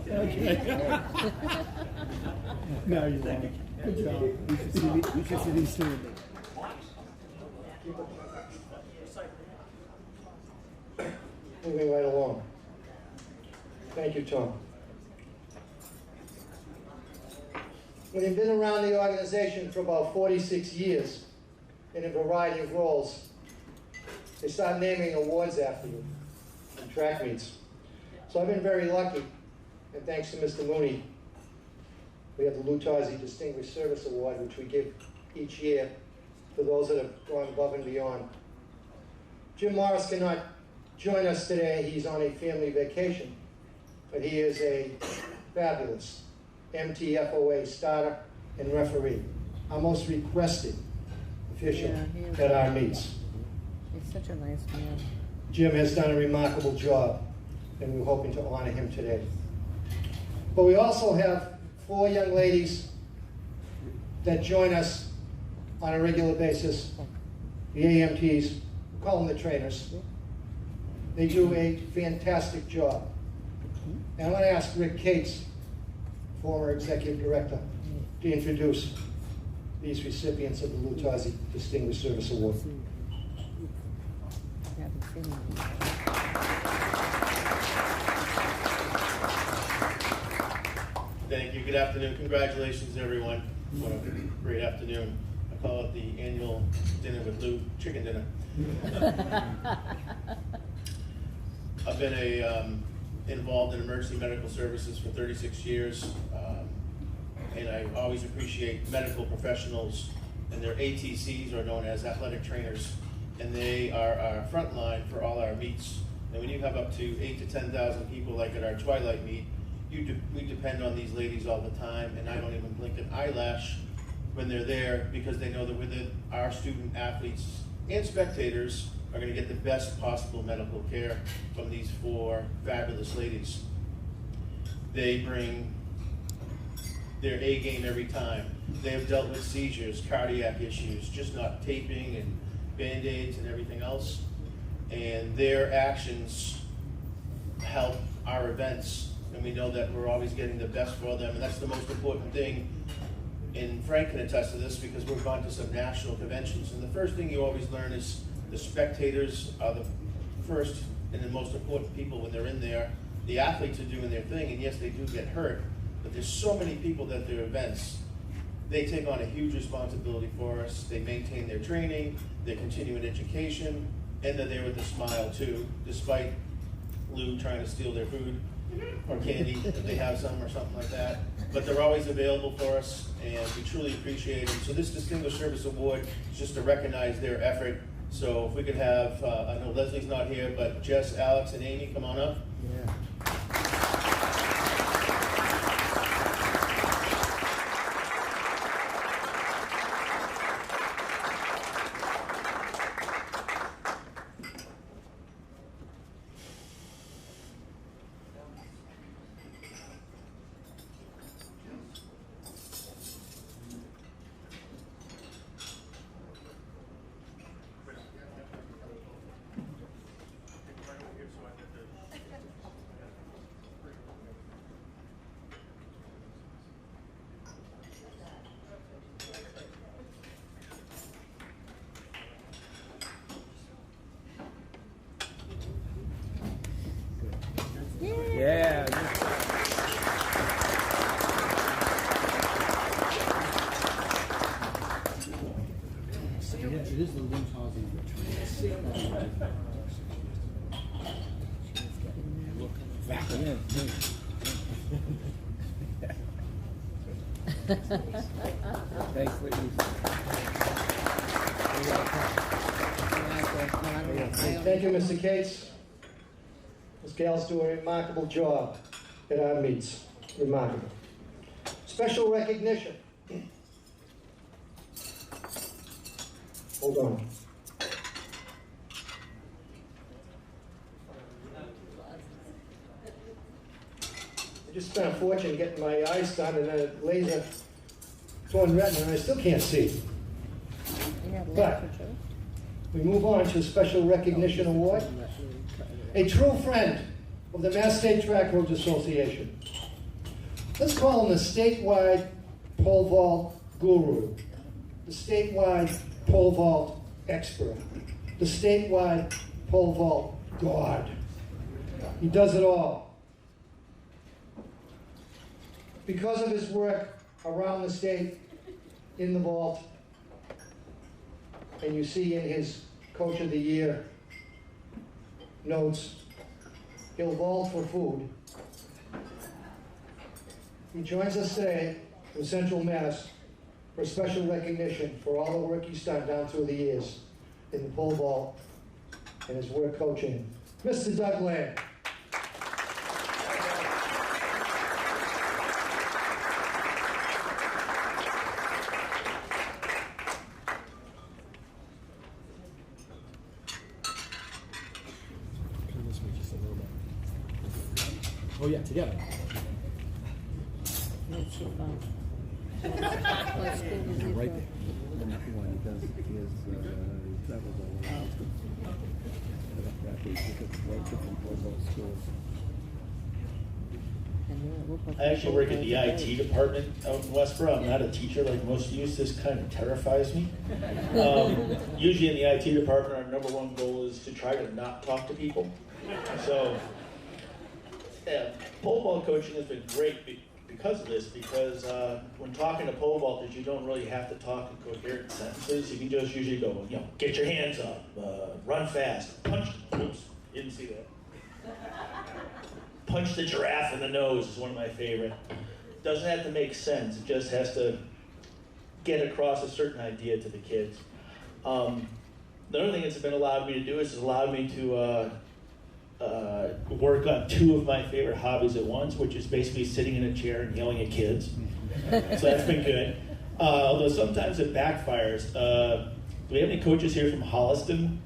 Okay. Now you want it. Good job. You should see these two with me. Moving right along. Thank you, Tom. When you've been around the organization for about 46 years in a variety of roles, they start naming awards after you and track meets. So I've been very lucky, and thanks to Mr. Mooney, we have the Lutasi Distinguished Service Award, which we give each year for those that have gone above and beyond. Jim Morris cannot join us today. He's on a family vacation, but he is a fabulous MTFOA starter and referee. Our most requested official at our meets. He's such a nice man. Jim has done a remarkable job, and we're hoping to honor him today. But we also have 4 young ladies that join us on a regular basis, the AMTs, we call them the trainers. They do a fantastic job. And I'm going to ask Rick Cates, former executive director, to introduce these recipients of the Lutasi Distinguished Service Award. Thank you. Good afternoon. Congratulations, everyone. What a great afternoon. I call it the annual dinner with Lou, chicken dinner. I've been involved in emergency medical services for 36 years, and I always appreciate medical professionals, and their ATCs are known as athletic trainers, and they are our front line for all our meets. And when you have up to 8,000 to 10,000 people like at our Twilight meet, we depend on these ladies all the time, and I don't even blink an eyelash when they're there, because they know that our student athletes and spectators are going to get the best possible medical care from these 4 fabulous ladies. They bring their A game every time. They have dealt with seizures, cardiac issues, just not taping and Band-Aids and everything else. And their actions help our events, and we know that we're always getting the best for them, and that's the most important thing. And Frank can attest to this because we've gone to some national conventions, and the first thing you always learn is the spectators are the first and the most important people when they're in there. The athletes are doing their thing, and yes, they do get hurt, but there's so many people at their events. They take on a huge responsibility for us. They maintain their training, their continuing education, and they're there with a smile too, despite Lou trying to steal their food or candy if they have some or something like that. But they're always available for us, and we truly appreciate it. So this Distinguished Service Award is just to recognize their effort. So if we could have, I know Leslie's not here, but Jess, Alex, and Amy, come on up. Yeah. Yeah. It is the Lutasi. Back in. Thanks, ladies. Thank you, Mr. Cates. Those gals do a remarkable job at our meets. Remarkable. Special recognition. Hold on. I just spent a fortune getting my eyes done and a laser torn retina, and I still can't see. But we move on to a special recognition award. A true friend of the Mass State Track Roads Association. Let's call him the statewide pole vault guru, the statewide pole vault expert, the statewide pole vault god. He does it all. Because of his work around the state, in the vault, and you see in his Coach of the Year notes, he'll vault for food. He joins us today from Central Mass for special recognition for all the work he's done down through the years in the pole vault and his work coaching. Mr. Doug Lamb. Oh yeah, together. Right there. And that's the one he does. He travels all around. Different pole schools. I actually work at the IT department out in Westboro. I'm not a teacher like most of you, so this kind of terrifies me. Usually in the IT department, our number one goal is to try to not talk to people. So, yeah, pole vault coaching has been great because of this, because when talking to pole vaulters, you don't really have to talk in coherent sentences. You can just usually go, get your hands up, run fast, punch, oops, didn't see that. Punch the giraffe in the nose is one of my favorite. Doesn't have to make sense, it just has to get across a certain idea to the kids. The other thing it's been allowed me to do is it's allowed me to work on two of my favorite hobbies at once, which is basically sitting in a chair and yelling at kids. So that's been good. Although sometimes it backfires. Do we have any coaches here from Holliston?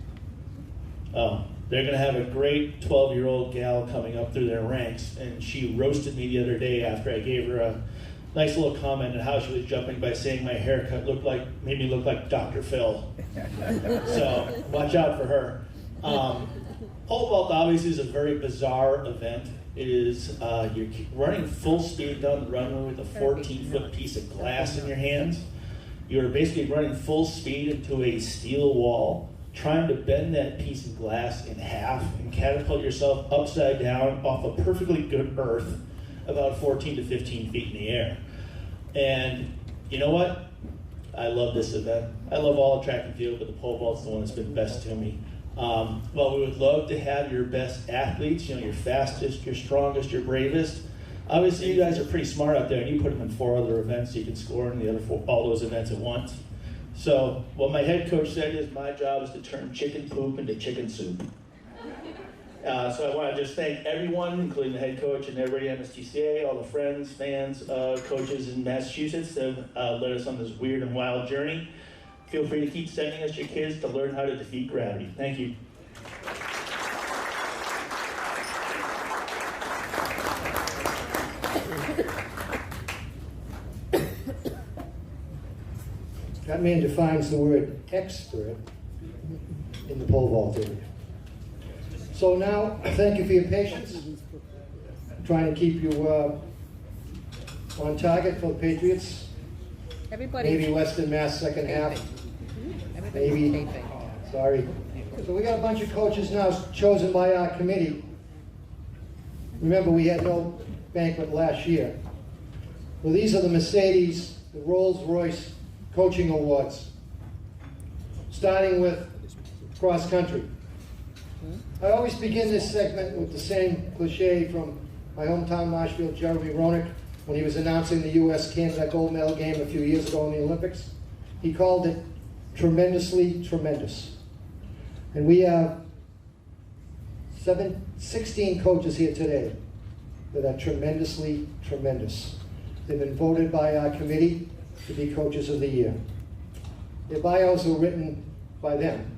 They're going to have a great 12-year-old gal coming up through their ranks, and she roasted me the other day after I gave her a nice little comment on how she was jumping by saying my haircut made me look like Dr. Phil. So watch out for her. Pole vault obviously is a very bizarre event. It is you're running full speed down the runway with a 14-foot piece of glass in your hands. You're basically running full speed into a steel wall, trying to bend that piece of glass in half and catapult yourself upside down off a perfectly good earth about 14 to 15 feet in the air. And you know what? I love this event. I love all track and field, but the pole vault's the one that's been best to me. Well, we would love to have your best athletes, your fastest, your strongest, your bravest. Obviously, you guys are pretty smart out there, and you put them in 4 other events, so you can score in the other all those events at once. So what my head coach said is my job is to turn chicken poop into chicken soup. So I want to just thank everyone, including the head coach and everybody at MSTCA, all the friends, fans, coaches in Massachusetts that have led us on this weird and wild journey. Feel free to keep sending us your kids to learn how to defeat gravity. Thank you. That man defines the word expert in the pole vault area. So now, thank you for your patience. I'm trying to keep you on target for the Patriots. Everybody. Maybe Western Mass second half. Maybe. Sorry. So we got a bunch of coaches now chosen by our committee. Remember, we had no banquet last year. Well, these are the Mercedes, the Rolls-Royce coaching awards, starting with cross country. I always begin this segment with the same cliche from my hometown Marshfield, Jeremy Roenick, when he was announcing the U.S.-Canada gold medal game a few years ago in the Olympics. He called it tremendously tremendous. And we have 16 coaches here today that are tremendously tremendous. They've been voted by our committee to be coaches of the year. Their bios are written by them.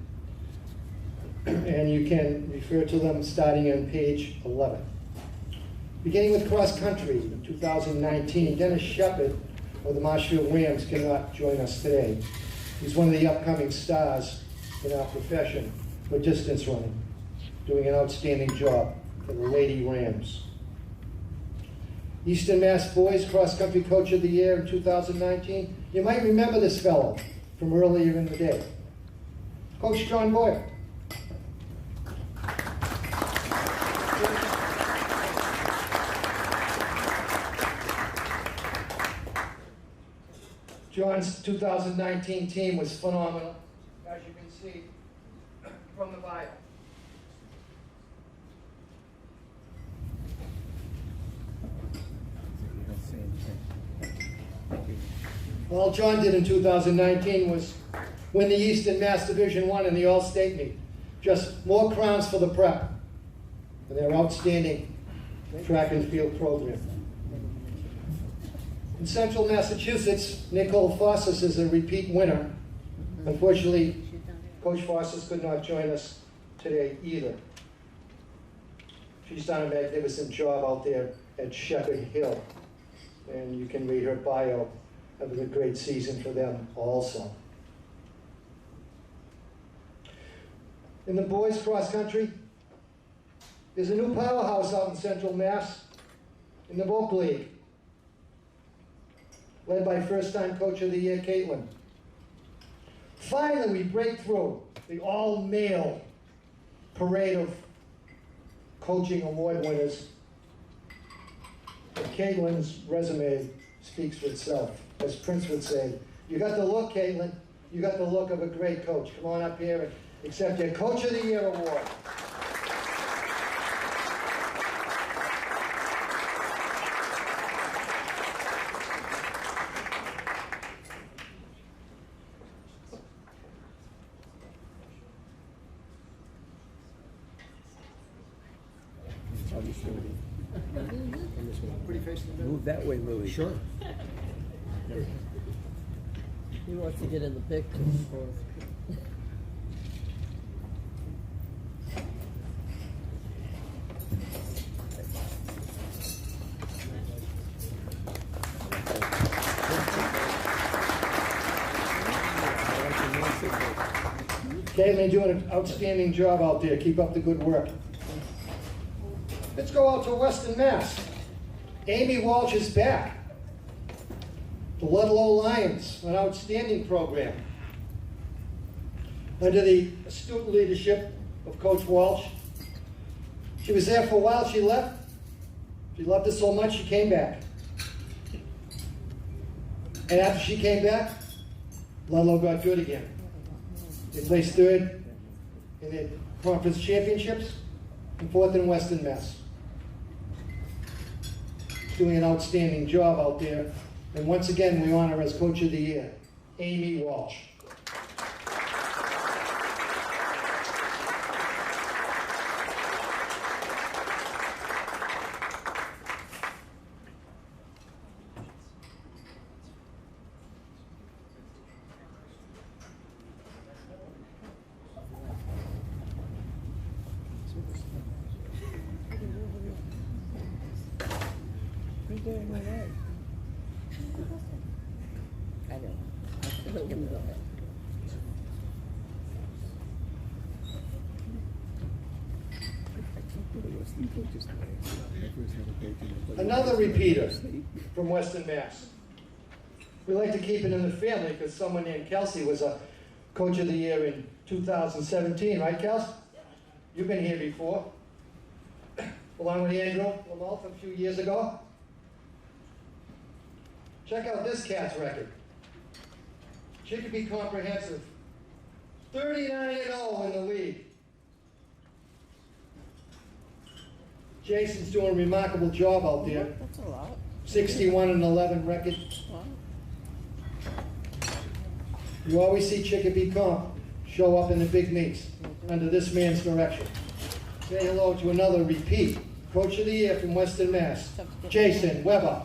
And you can refer to them starting on page 11. Beginning with cross country in 2019, Dennis Shepard of the Marshfield Rams cannot join us today. He's one of the upcoming stars in our profession for distance running, doing an outstanding job for the Lady Rams. Eastern Mass Boys Cross Country Coach of the Year in 2019. You might remember this fellow from earlier in the day. Coach John Boyer. John's 2019 team was phenomenal, as you can see from the bio. All John did in 2019 was win the Eastern Mass Division I in the All-State meet. Just more crowns for the prep and their outstanding track and field program. In Central Massachusetts, Nicole Fosus is a repeat winner. Unfortunately, Coach Fosus could not join us today either. She's done a magnificent job out there at Shepherd Hill, and you can read her bio. Having a great season for them also. In the boys cross country, there's a new powerhouse out in Central Mass in the Voc League, led by first-time Coach of the Year, Caitlin. Finally, we break through the all-male parade of coaching award winners. And Caitlin's resume speaks for itself. As Prince would say, you got the look, Caitlin. You got the look of a great coach. Come on up here and accept your Coach of the Year award. Move that way, Louie. Sure. He wants to get in the picture, of course. Caitlin, you're doing an outstanding job out there. Keep up the good work. Let's go out to Western Mass. Amy Walsh is back. The Ludlow Lions, an outstanding program. Under the astute leadership of Coach Walsh. She was there for a while, she left. She loved it so much, she came back. And after she came back, Ludlow got good again. They placed third in the conference championships and fourth in Western Mass. Doing an outstanding job out there. And once again, we honor as Coach of the Year, Amy Walsh. Another repeater from Western Mass. We like to keep it in the family because someone named Kelsey was a Coach of the Year in 2017, right, Kels? You've been here before, along with Andrew Lamalt a few years ago. Check out this cat's record. Chicopee Comprehensive, 39-0 in the league. Jason's doing a remarkable job out there. That's a lot. 61-11 record. Wow. You always see Chicopee Comp show up in the big meets under this man's direction. Say hello to another repeat, Coach of the Year from Western Mass, Jason Weber.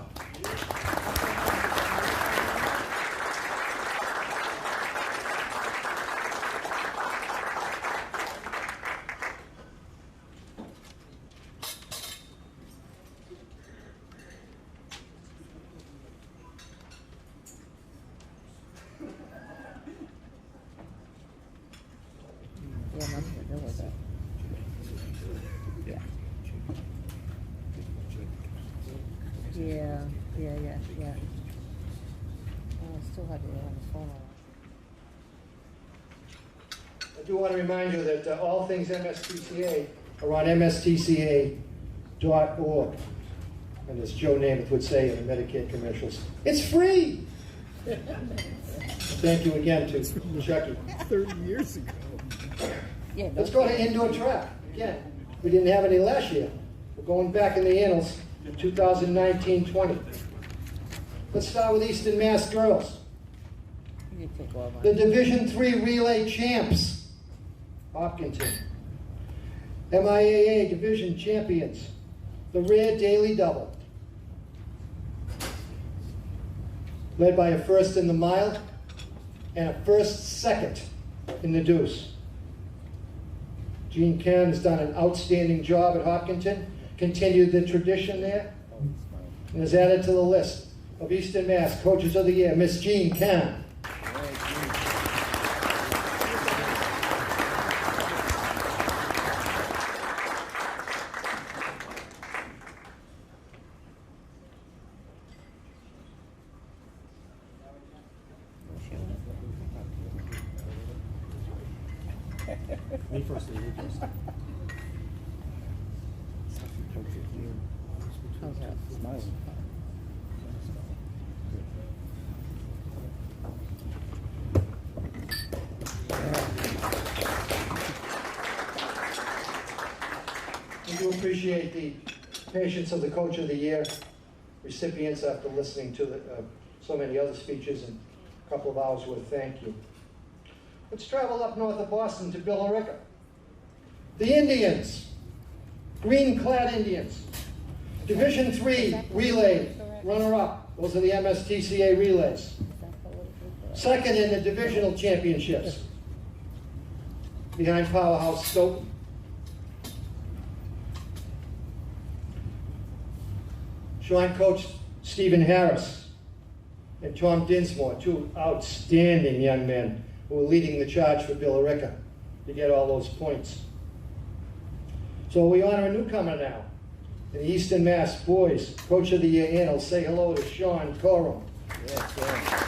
Yeah. I still have it on the phone. I do want to remind you that all things MSTCA are on mstca.org. And as Joe Namath would say in the Medicare commercials, it's free! Thank you again to Chucky. 30 years ago. Yeah, Let's go to indoor track. Again, we didn't have any last year. We're going back in the annals, 2019-20. Let's start with Eastern Mass girls. You take all mine. The Division III relay champs, Hopkinton. MIAA division champions, the Rare Daily Double. Led by a first in the mile and a first second in the deuce. Gene Kahn has done an outstanding job at Hopkinton, continued the tradition there, and has added to the list of Eastern Mass Coaches of the Year, Miss Gene Kahn. Me first, me first. How's that? Smile. We do appreciate the patience of the Coach of the Year recipients after listening to so many other speeches and a couple of hours worth. Thank you. Let's travel up north of Boston to Billerica. The Indians, green-clad Indians. Division III relay runner-up. Those are the MSTCA relays. Second in the divisional championships. Behind Powerhouse Stoughton. Joint coach Stephen Harris and Tom Dinsmore, two outstanding young men who are leading the charge for Billerica. to get all those points. So we honor a newcomer now. In the Eastern Mass Boys Coach of the Year Annals, say hello to Sean Corum. Yes, sir.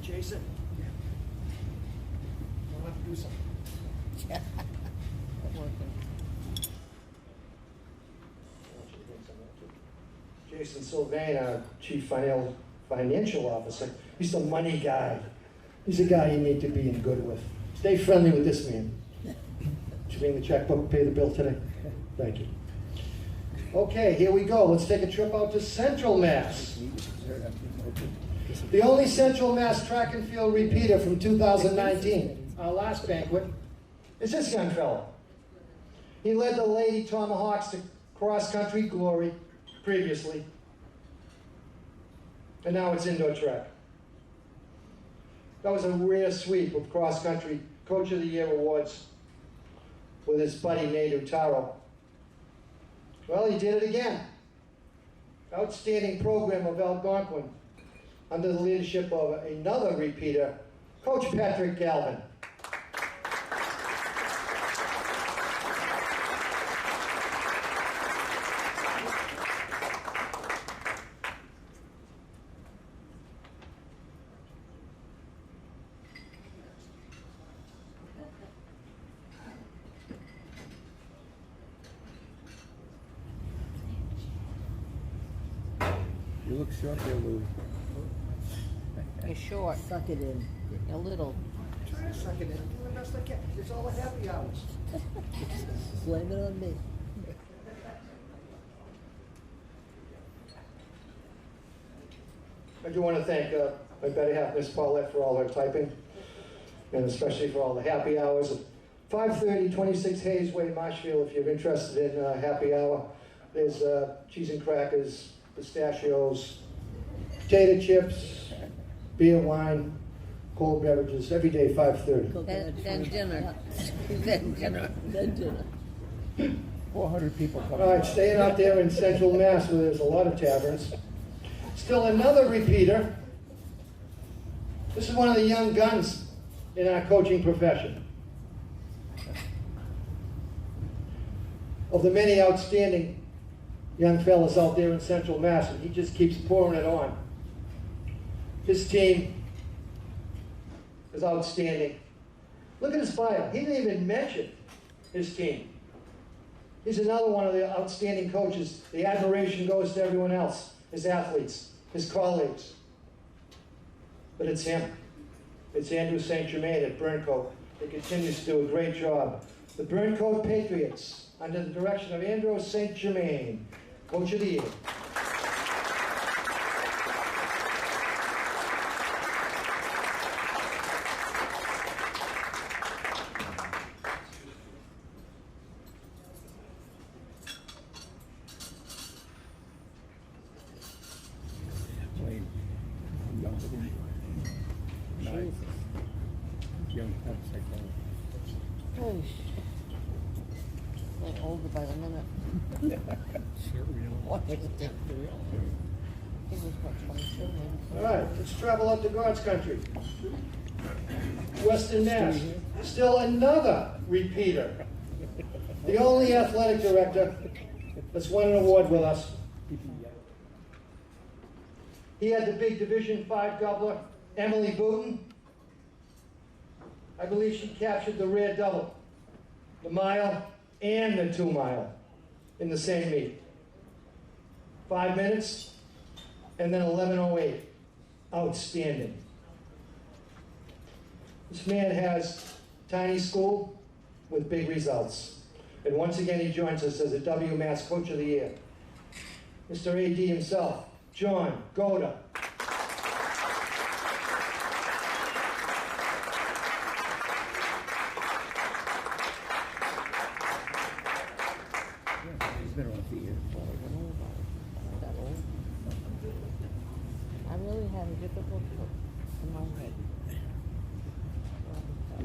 Jason? I'll have to do something. Jason Sylvain, our Chief Financial Officer, he's the money guy. He's a guy you need to be in good with. Stay friendly with this man. Did you bring the checkbook, pay the bill today? Thank you. Okay, here we go. Let's take a trip out to Central Mass. The only Central Mass track and field repeater from 2019, our last banquet, is this young fellow. He led the Lady Tomahawks to cross-country glory previously, and now it's indoor track. That was a rare sweep of cross-country Coach of the Year awards with his buddy Nate Utaro. Well, he did it again. Outstanding program of Algonquin under the leadership of another repeater, Coach Patrick Galvin. You look short there, Lou. You're short. Suck it in. A little. Try to suck it in. Do the best I can. It's all the happy hours. Blame it on me. I do want to thank my better half, Miss Paulette, for all her typing, and especially for all the happy hours. 5:30, 26 Hayes Way, Marshfield, if you're interested in happy hour. There's cheese and crackers, pistachios, potato chips, beer, wine, cold beverages, every day, 5:30. Then dinner. Then dinner. Then dinner. 400 people coming. All right, staying out there in Central Mass where there's a lot of taverns. Still another repeater. This is one of the young guns in our coaching profession. Of the many outstanding young fellas out there in Central Mass, and he just keeps pouring it on. His team is outstanding. Look at his bio. He didn't even mention his team. He's another one of the outstanding coaches. The admiration goes to everyone else, his athletes, his colleagues. But it's him. It's Andrew St. Germain at Burncoat. He continues to do a great job. The Burncoat Patriots, under the direction of Andrew St. Germain, Coach of the Year. Wayne, younger than you. Nice. Young psychologist. Getting older by the minute. What? He was what, 22 maybe? All right, let's travel up to God's country. Western Mass. Still another repeater. The only athletic director that's won an award with us. He had the big Division V doubler, Emily Booten. I believe she captured the rare double, the mile and the 2 mile in the same meet. 5 minutes and then 11:08. Outstanding. This man has tiny school with big results. And once again, he joins us as a WMAS Coach of the Year. Mr. AD himself, John Goda. He's been around a Are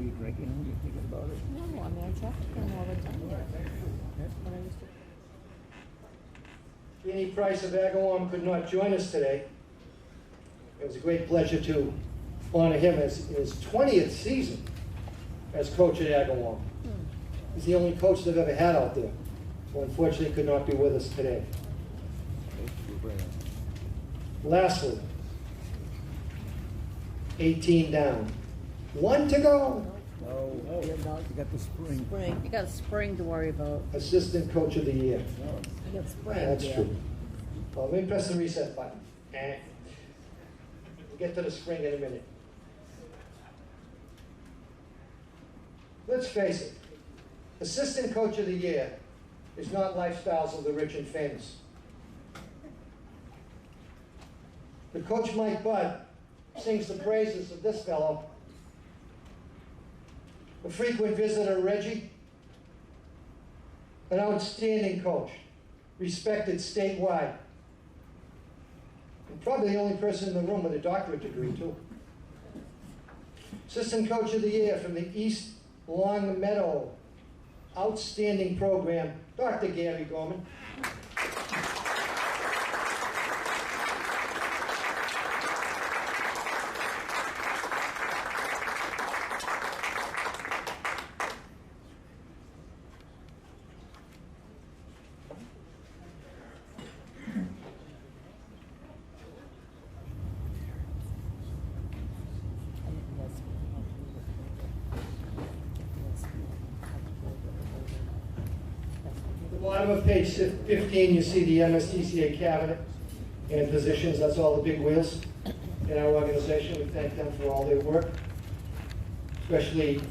you drinking? Are you thinking about it? No, I mean, I talk to them all the time. When I used to Danny Price of Agawam could not join us today. It was a great pleasure to honor him as in his 20th season as coach at Agawam. He's the only coach they've ever had out there. So unfortunately could not be with us today. Lastly, 18 down. 1 to go. No, you got the spring. spring. You got spring to worry about. Assistant coach of the year. You got spring. That's true. Well, let me press the reset button. We'll get to the spring in a minute. Let's face it, assistant coach of the year is not lifestyles of the rich and famous. The coach Mike Budd sings the praises of this fellow. A frequent visitor, Reggie, an outstanding coach, respected statewide, and probably the only person in the room with a doctorate degree, too. Assistant Coach of the Year from the East Long Meadow Outstanding Program, Dr. Gary Gorman. Bottom of page 15, you see the MSTCA cabinet and positions. That's all the big wheels in our organization. We thank them for all their work, especially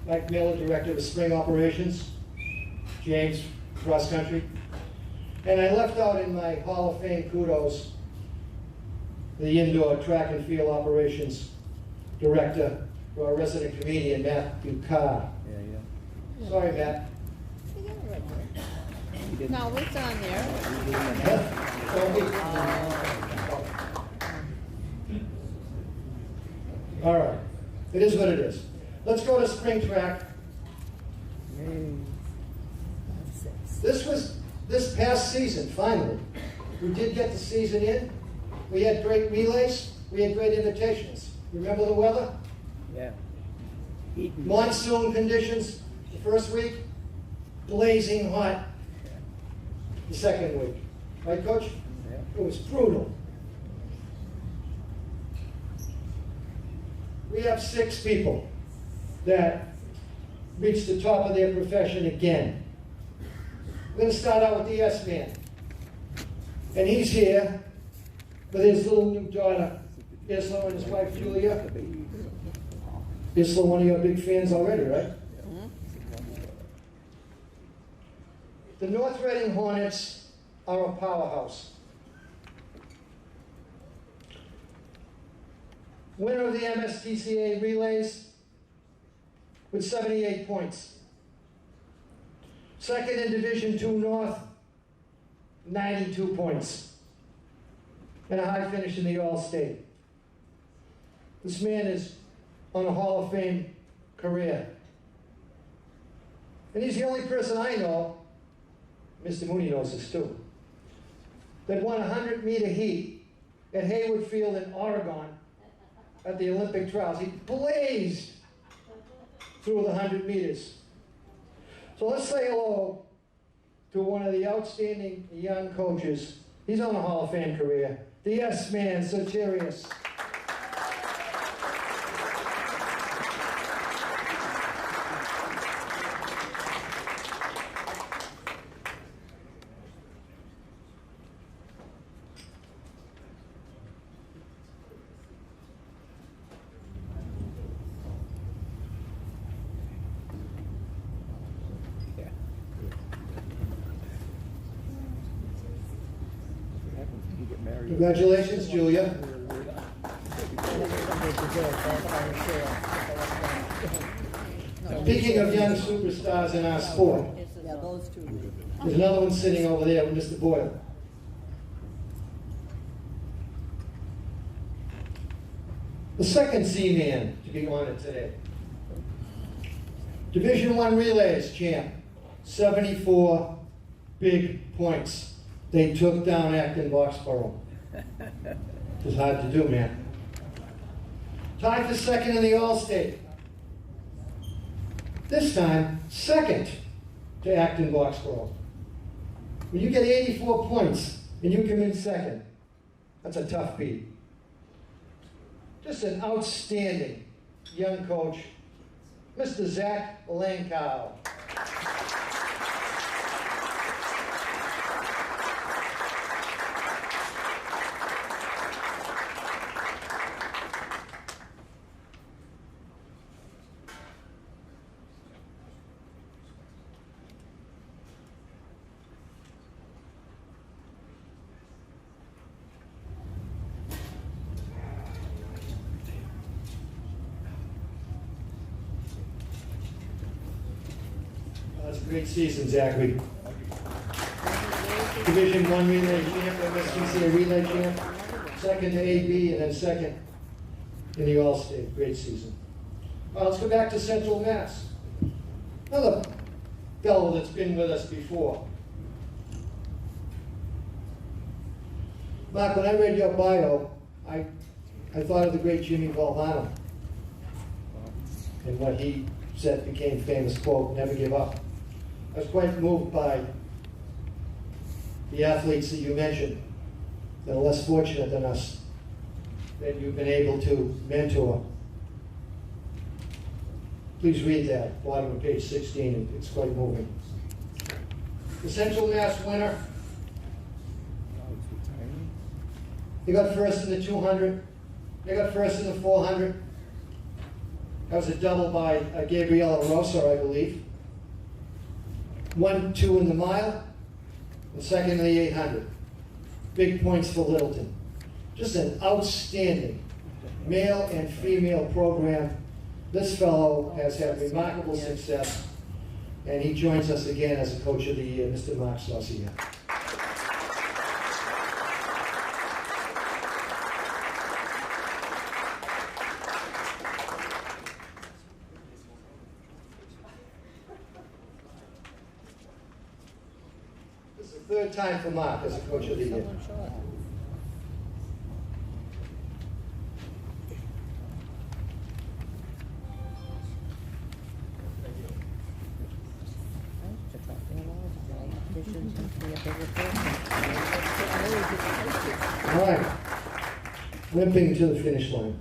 Mike Miller, Director of Spring Operations, James, Cross Country. And I left out in my Hall of Fame kudos the Indoor Track and Field Operations Director, our resident comedian, Matthew Carr. Yeah. Sorry, Matt. No, it's on there. All right. It is what it is. Let's go to spring track. This past season, finally, we did get the season in. We had great relays. We had great invitations. Remember the weather? Yeah. Monsoon conditions the first week, blazing hot the second week. Right, Coach? Yeah. It was brutal. We have 6 people that reached the top of their profession again. We're going to start out with the S-Man. And he's here with his little new daughter, Isla, and his wife, Julia. Isla, one of your big fans already, right? The North Reading Hornets are a powerhouse. Winner of the MSTCA relays with 78 points. Second in Division II North, 92 points. And a high finish in the All-State. This man is on a Hall of Fame career. And he's the only person I know, Mr. Mooney knows this too, that won a 100-meter heat at Hayward Field in Oregon at the Olympic trials. He blazed through the 100 meters. So let's say hello to one of the outstanding young coaches. He's on a Hall of Fame career, the S-Man, Soterius. Congratulations, Julia. Speaking of young superstars in our sport, Yeah, those two. there's another one sitting over there with Mr. Boyle. The second Z-Man to be honored today. Division I relays champ, 74 big points. They took down Acton Boxborough. It was hard to do, man. Tied for second in the All-State. This time, second to Acton Boxborough. When you get 84 points and you come in second, that's a tough beat. Just an outstanding young coach, Mr. Zach Lankow. Great season, Zach. Division I relay champ, MSTCA relay champ, second to AB, and then second in the All-State. Great season. Let's go back to Central Mass. Another fellow that's been with us before. Mark, when I read your bio, I thought of the great Jimmy Valvano and what he said became famous quote, "Never give up." I was quite moved by the athletes that you mentioned that are less fortunate than us, that you've been able to mentor. Please read that, bottom of page 16, it's quite moving. The Central Mass winner, they got first in the 200, they got first in the 400. That was a double by Gabriela Rosa, I believe. 1, 2 in the mile, and second in the 800. Big points for Littleton. Just an outstanding male and female program. This fellow has had remarkable success, and he joins us again as a Coach of the Year, Mr. Mark Saucier. Third time for Mark as a Coach of the Year. All right, limping to the finish line.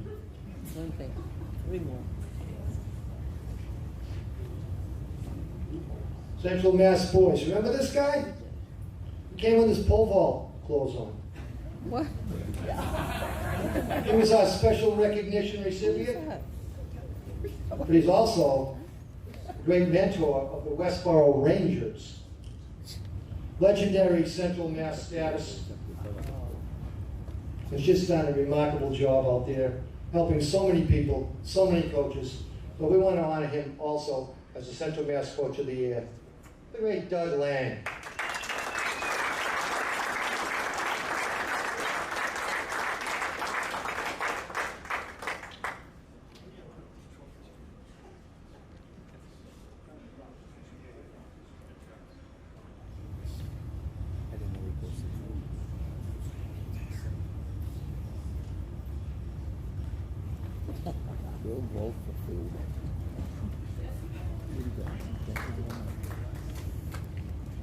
Central Mass boys, remember this guy? Came with his pole vault clothes on. What? He was our special recognition recipient, but he's also a great mentor of the Westboro Rangers. Legendary Central Mass status. He's just done a remarkable job out there, helping so many people, so many coaches. But we want to honor him also as the Central Mass Coach of the Year, the great Doug Lang.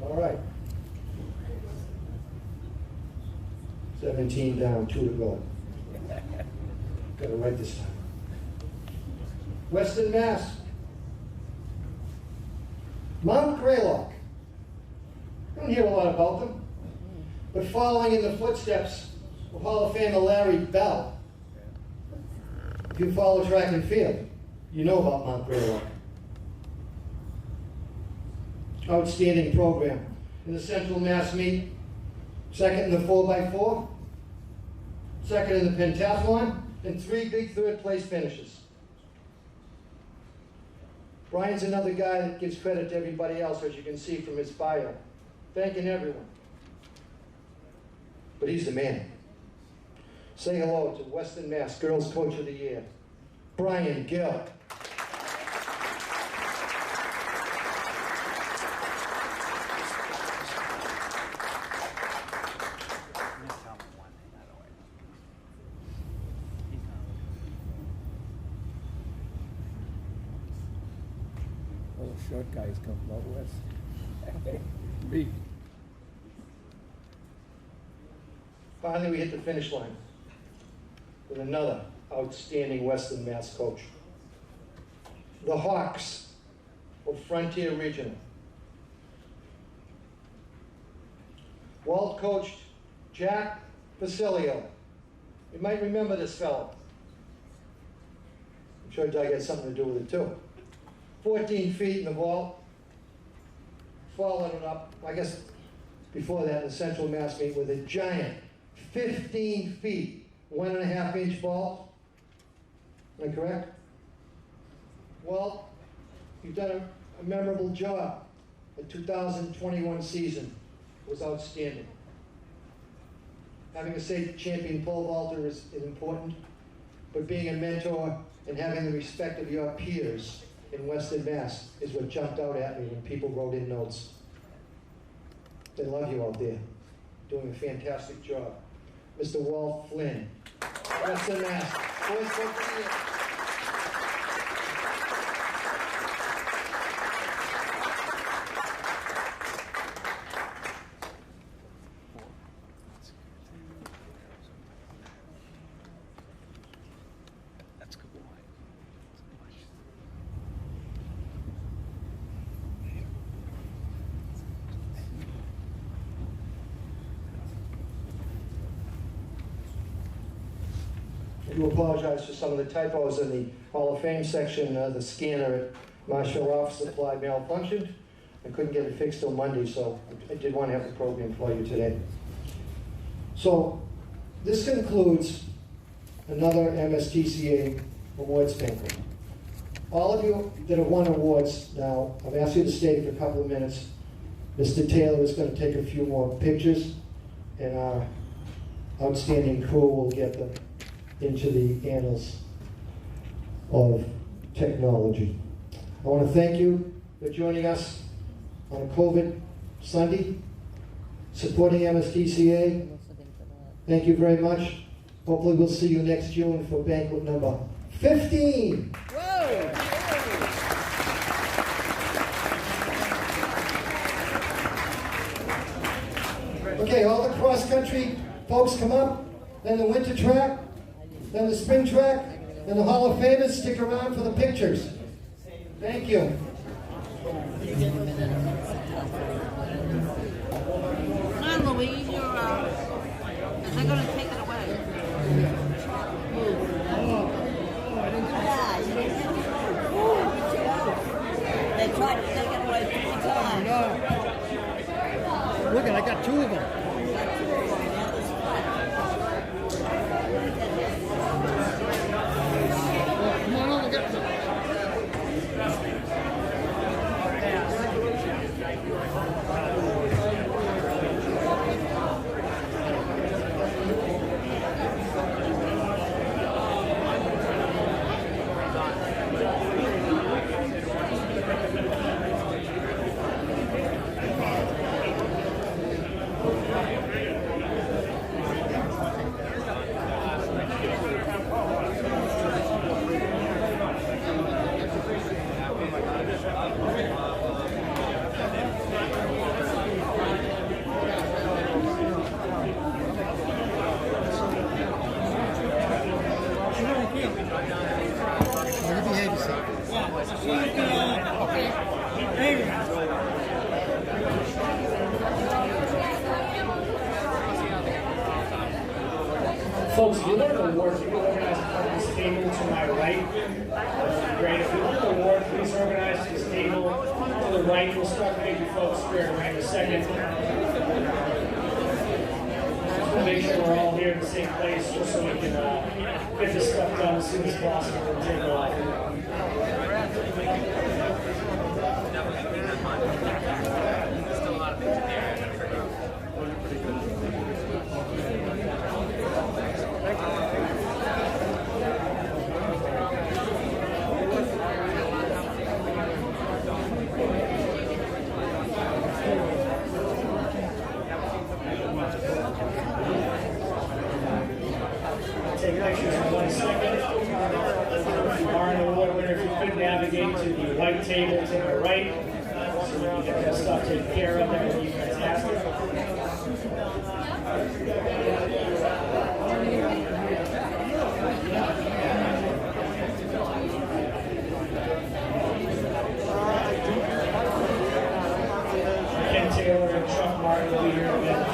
All right. 17 down, 2 to go. Got it right this time. Western Mass. Mount Greylock. I don't hear a lot about them, but following in the footsteps of Hall of Famer Larry Bell. If you follow track and field, you know about Mount Greylock. Outstanding program. In the Central Mass meet, second in the 4x4, second in the pentathlon, and 3 big third place finishes. Brian's another guy that gives credit to everybody else, as you can see from his bio, thanking everyone. But he's the man. Say hello to Western Mass Girls Coach of the Year, Brian Gill. Oh, short guys come from out west. Me. Finally, we hit the finish line with another outstanding Western Mass coach. The Hawks of Frontier Regional. Walt coached Jack Basilio. You might remember this fellow. I'm sure Doug had something to do with it too. 14 feet in the ball, followed it up, I guess before that in the Central Mass meet with a giant 15 feet, 1.5 inch ball. Am I correct? Well, you've done a memorable job. The 2021 season was outstanding. Having a state champion pole vaulter is important, but being a mentor and having the respect of your peers in Western Mass is what jumped out at me when people wrote in notes. They love you out there, doing a fantastic job. Mr. Walt Flynn, Western Mass, Boys Coach of the Year. I do apologize for some of the typos in the Hall of Fame section. The scanner at Marshall Office Supply malfunctioned. I couldn't get it fixed till Monday, so I did want to have the program for you today. So this concludes another MSTCA awards banquet. All of you that have won awards now, I've asked you to stay for a couple of minutes. Mr. Taylor is going to take a few more pictures, and our outstanding crew will get them into the annals of technology. I want to thank you for joining us on a COVID Sunday, supporting MSTCA. Thank you very much. Hopefully we'll see you next June for banquet number 15. Whoa! Okay, all the cross-country folks come up, then the winter track, then the spring track, and the Hall of Famers. Stick around for the pictures. Thank you. Now, Louise, you're, is they going to take it away? They tried to take it away 50 times. Look, I got 2 of them. Come on over, get them. Folks, if you want an award, you can organize at this table to my right. Great. If you want an award, please organize at this table to the right. We'll start making folks square right in a second. Just to make sure we're all here in the same place, just so we can get this stuff done as soon as possible and take off. me to the white table to the right. So we can get that stuff taken care of. That would be fantastic. Ken Taylor and Chuck Martin will be here in a minute.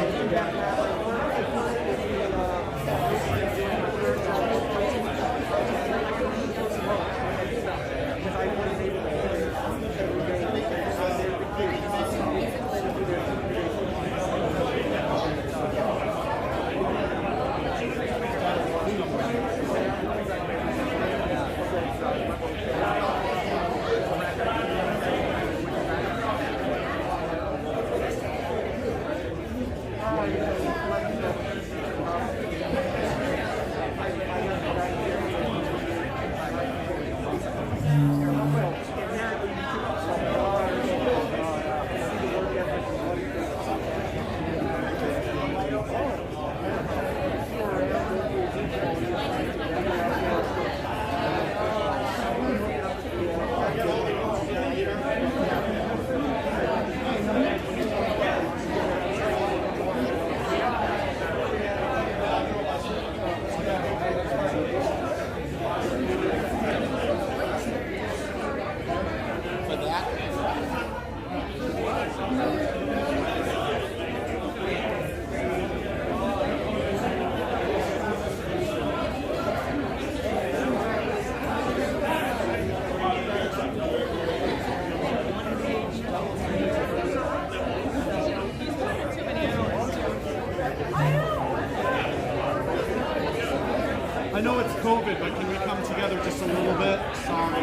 I know it's COVID, but can we come together just a little bit? Sorry.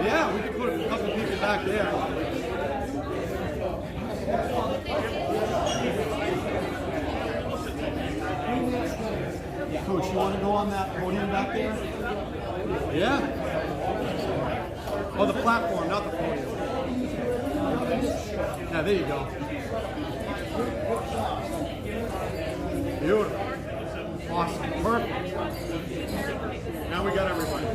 Yeah, we could put a couple people back there. Coach, you want to go on that podium back there? Yeah. Oh, the platform, not the podium. Yeah, there you go. Beautiful. Awesome. Perfect. Now we got everybody.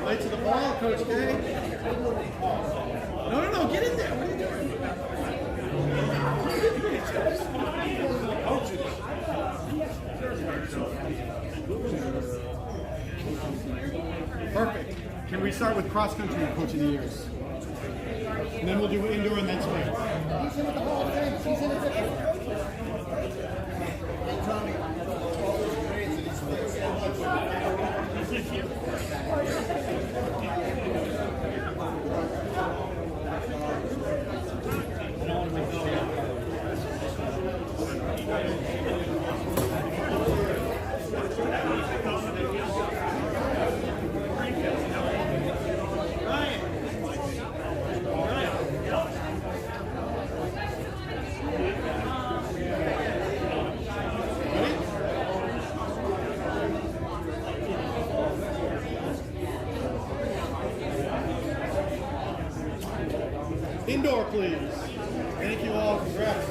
Right to the ball, Coach K. No, get in there. What are you doing? Perfect. Can we start with cross country and coach of the years? And then we'll do indoor and then spring. Indoor, please. Thank you all. Congrats.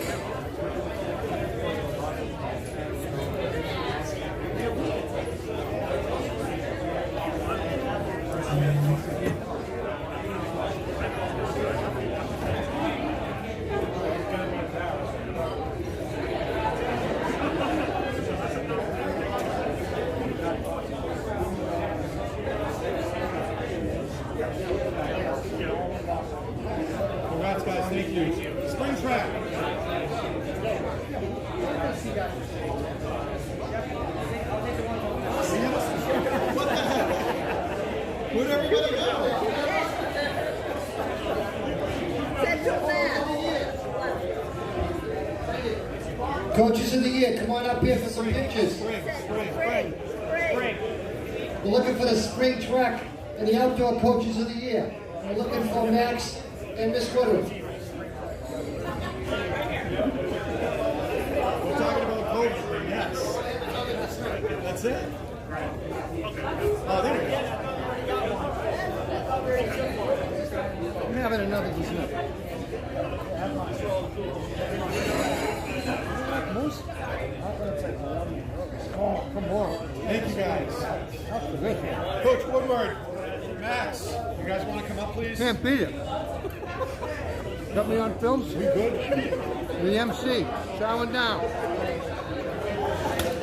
Congrats, guys. Thank you. Spring track. What the heck? Where'd everybody go? Coaches of the year, come on up here for some pictures. Spring. We're looking for the spring track and the outdoor coaches of the year. We're looking for Max and Miss Woodward. We're talking about COVID, yes. That's it. Oh, there we go. I'm having another dessert. Moose? Come on. Thank you guys. Coach Woodward, Max, you guys want to come up, please? Can't beat it. Got me on film? We good? The MC, showing down.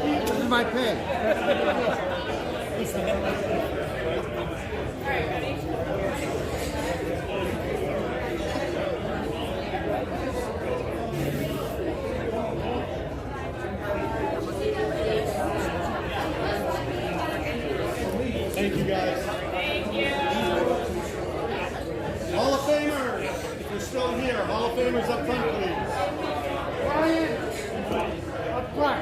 This is my pay. Thank you, guys. Thank you. Hall of Famers, if you're still here, Hall of Famers up front, please. Ryan, up front.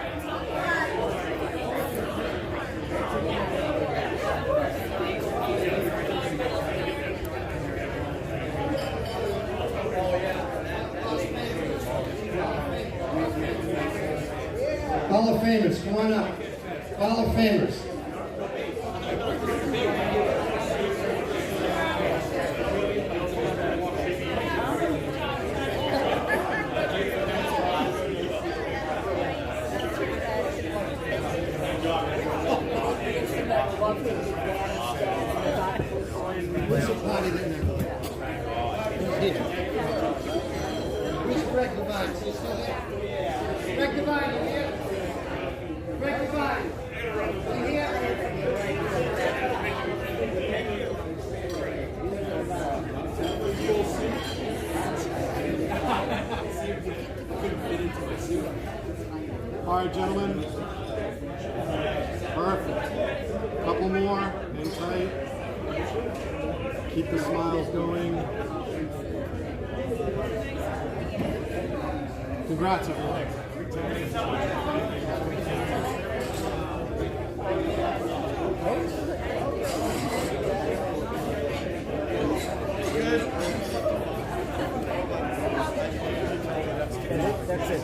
Hall of Famers, come on up. Hall of Famers. Where's the party that never Who's here? Who's Greg Devine? Is he still here? Greg Devine, you here? Greg Devine, you here? All right, gentlemen. Perfect. Couple more. Hang tight. Keep the smiles going. Congrats, everyone. That's it.